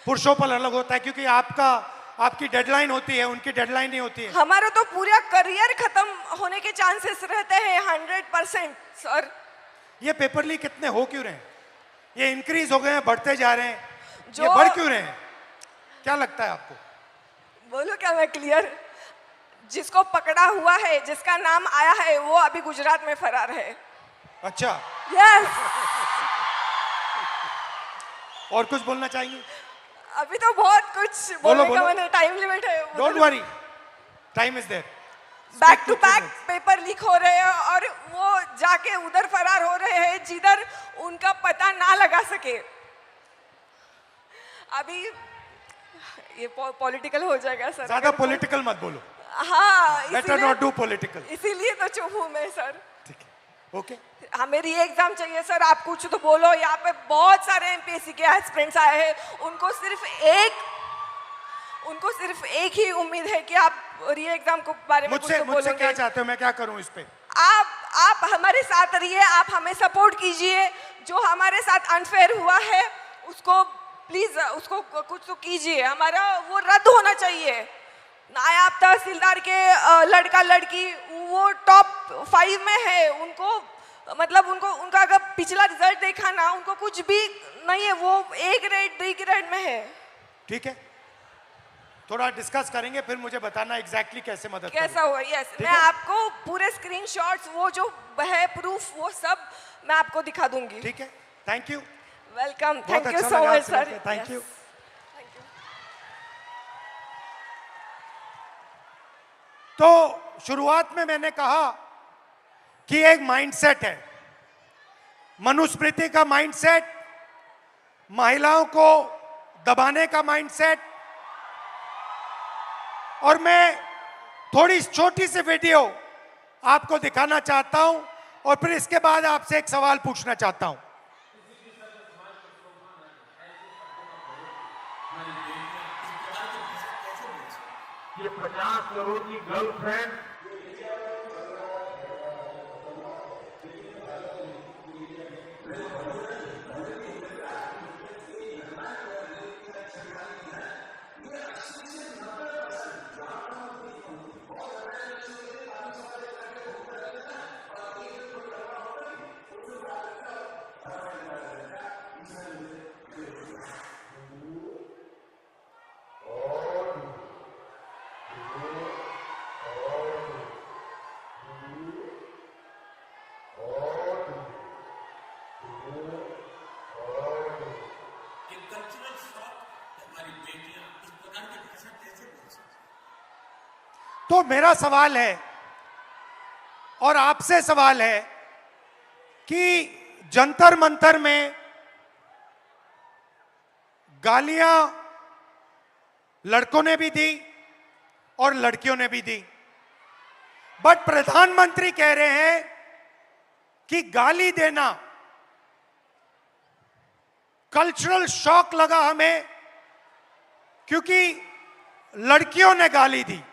पुरुषों पर अलग होता है, क्योंकि आपकी डेडलाइन होती है, उनकी डेडलाइन नहीं होती है। हमारा तो पूरा करियर खत्म होने के चांसेस रहते हैं 100%। सर ये पेपर लीक कितने हो क्यों रहे हैं? ये इंक्रीज हो गए हैं, बढ़ते जा रहे हैं, ये बढ़ क्यों रहे हैं? क्या लगता है आपको? बोलो क्या मैं क्लियर? जिसको पकड़ा हुआ है, जिसका नाम आया है, वो अभी गुजरात में फरार है। अच्छा, यस। और कुछ बोलना चाहिए? अभी तो बहुत कुछ बोलने का मैंने, टाइम लिमिट है। Don't worry, time is there. Back to back paper leak हो रहे हैं और वो जाके उधर फरार हो रहे हैं जिधर उनका पता ना लगा सके। अभी ये पॉलिटिकल हो जाएगा सर। ज्यादा पॉलिटिकल मत बोलो। हाँ, बेटर नॉट डू पॉलिटिकल। इसीलिए तो चुप हूँ मैं सर। ठीक है, ओके। हमें री एग्जाम चाहिए सर, आप कुछ तो बोलो। यहाँ पे बहुत सारे एमपीएससी के एस्पिरेंट्स आए हैं, उनको सिर्फ एक ही उम्मीद है कि आप री एग्जाम के बारे में कुछ तो बोलोगे। मुझसे क्या चाहते हो? मैं क्या करूं इस पे? आप हमारे साथ रहिए, आप हमें सपोर्ट कीजिए। जो हमारे साथ अनफेयर हुआ है उसको प्लीज, उसको कुछ तो कीजिए। हमारा वो रद्द होना चाहिए। नायब तहसीलदार के लड़का लड़की वो टॉप 5 में है, उनको मतलब उनका अगर पिछला रिजल्ट देखा ना, उनको कुछ भी नहीं है, वो A ग्रेड D ग्रेड में है। ठीक है, थोड़ा डिस्कस करेंगे, फिर मुझे बताना एग्जैक्टली कैसे मदद कैसा हुआ। यस, मैं आपको पूरे स्क्रीनशॉट्स, वो जो है प्रूफ, वो सब मैं आपको दिखा दूंगी। ठीक है, thank you, welcome, thank you so much sir. Thank you. तो शुरुआत में मैंने कहा कि एक माइंडसेट है, मनुस्मृति का माइंडसेट, महिलाओं को दबाने का माइंडसेट। और मैं थोड़ी छोटी सी वीडियो आपको दिखाना चाहता हूं और फिर इसके बाद आपसे एक सवाल पूछना चाहता हूं। ये 50 करोड़ की गर्लफ्रेंड तो मेरा सवाल है और आपसे सवाल है कि जंतर मंतर में गालियां लड़कों ने भी दी और लड़कियों ने भी दी, बट प्रधानमंत्री कह रहे हैं कि गाली देना कल्चरल शॉक लगा हमें क्योंकि लड़कियों ने गाली दी।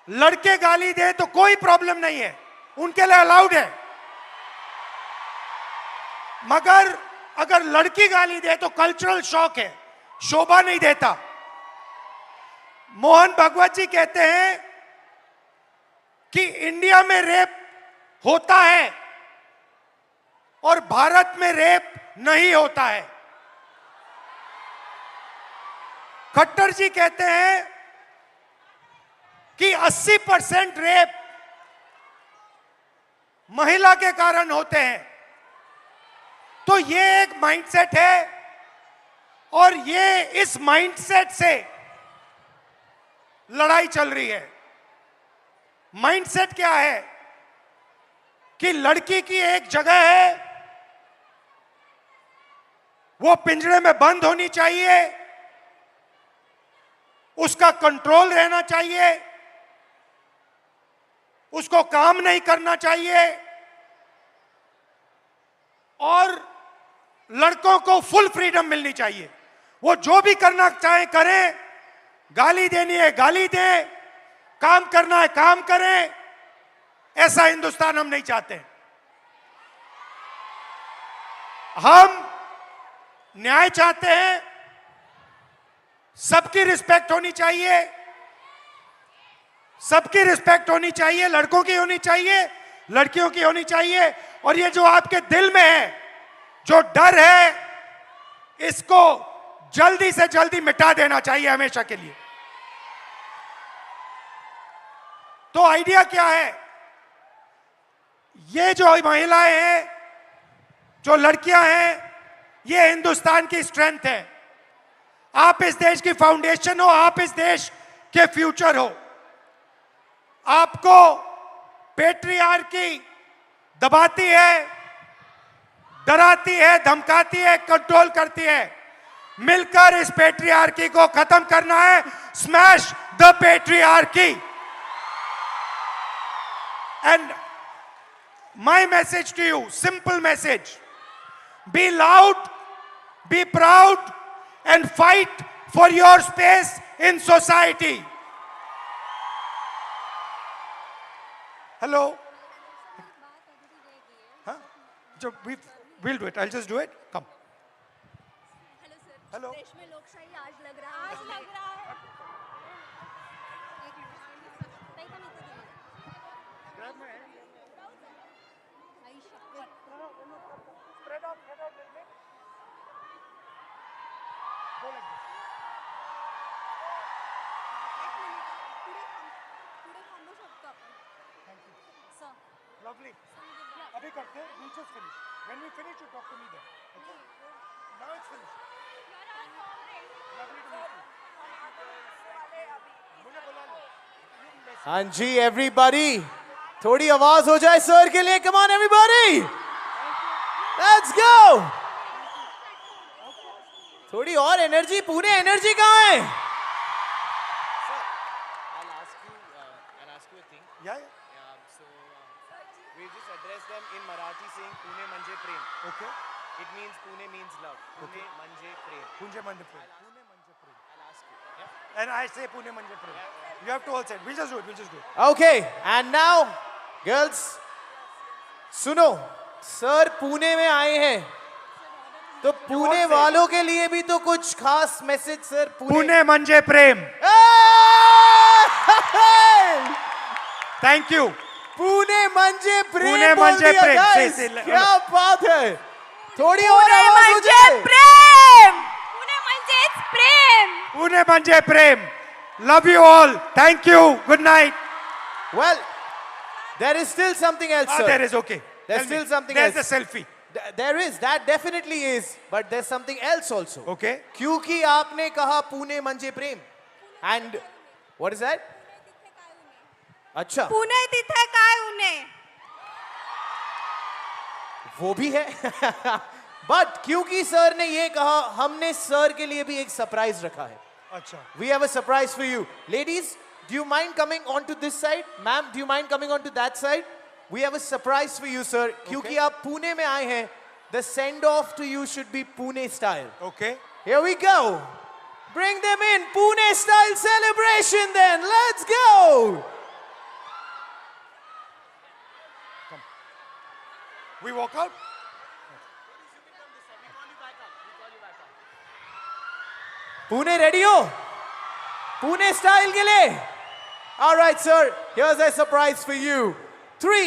लड़के गाली दे तो कोई प्रॉब्लम नहीं है, उनके लिए अलाउड है, मगर अगर लड़की गाली दे तो कल्चरल शॉक है, शोभा नहीं देता। मोहन भागवत जी कहते हैं कि इंडिया में रेप होता है और भारत में रेप नहीं होता है। खट्टर जी कहते हैं कि 80% रेप महिला के कारण होते हैं। तो ये एक माइंडसेट है और ये इस माइंडसेट से लड़ाई चल रही है। माइंडसेट क्या है कि लड़की की एक जगह है, वो पिंजरे में बंद होनी चाहिए, उसका कंट्रोल रहना चाहिए, उसको काम नहीं करना चाहिए और लड़कों को फुल फ्रीडम मिलनी चाहिए। वो जो भी करना चाहे करें, गाली देनी है गाली दें, काम करना है काम करें। ऐसा हिंदुस्तान हम नहीं चाहते। हम न्याय चाहते हैं, सबकी रिस्पेक्ट होनी चाहिए, सबकी रिस्पेक्ट होनी चाहिए, लड़कों की होनी चाहिए, लड़कियों की होनी चाहिए। और ये जो आपके दिल में है, जो डर है, इसको जल्दी से जल्दी मिटा देना चाहिए हमेशा के लिए। तो आइडिया क्या है? ये जो महिलाएं हैं, जो लड़कियां हैं, ये हिंदुस्तान की स्ट्रेंथ है। आप इस देश की फाउंडेशन हो, आप इस देश के फ्यूचर हो। आपको पेट्रियार्की दबाती है, डराती है, धमकाती है, कंट्रोल करती है। मिलकर इस पेट्रियार्की को खत्म करना है। Smash the patriarchy. And my message to you, simple message, be loud, be proud and fight for your space in society. Hello? Huh? We'll do it. I'll just do it. Come. Hello. देश में लोकशाही आज लग रहा है। Grab my hand. Spread out a little bit. Go like this. Thank you. Lovely. अभी करते हैं. We'll just finish. When we finish, you talk to me then. Okay? Now it's finished. Lovely to meet you. मुझे बुला लो. हाँ जी everybody, थोड़ी आवाज हो जाए सर के लिए। Come on everybody, let's go. थोड़ी और एनर्जी। पुणे एनर्जी कहाँ है? Yeah. So we just address them in Marathi saying Pune Manje Prem. Okay. It means Pune means love. Pune Manje Prem. Pune Manje Prem. Pune Manje Prem. I'll ask you. Yeah. And I say Pune Manje Prem. You have to all say it. We'll just do it. We'll just do it. Okay, and now girls, सुनो, sir Pune में आए हैं तो पुणे वालों के लिए भी तो कुछ खास message sir. Pune Manje Prem. Thank you. Pune मंजे प्रेम। पुणे बोल मंजे दिया, प्रेम। guys। से- क्या बात है। थोड़ी और आवाज हो जाए। प्रेम, पुणे म्हणजेच प्रेम। Pune Manje Prem. Love you all. Thank you. Good night. Well, there is still something else, sir. There is okay. There's Tell me. still something There's else. the selfie. There is, that definitely is, but there's something else also. Okay. क्योंकि आपने कहा पुणे मंजे प्रेम, and what is that? अच्छा, पुणे तिथे काय उने? वो भी है। बट क्योंकि सर ने ये कहा, हमने सर के लिए भी एक सरप्राइज रखा है। अच्छा. We have a surprise for you. Ladies, do you mind coming onto this side? Ma'am, do you mind coming onto that side? We have a surprise for you, sir. क्योंकि आप पुणे में आए हैं, the send off to you should be Pune style. Okay. Here we go. Bring them in. Pune style celebration then. Let's go. We walk out. Pune ready हो? Pune style के लिए? All right, sir. Here's a surprise for you. 3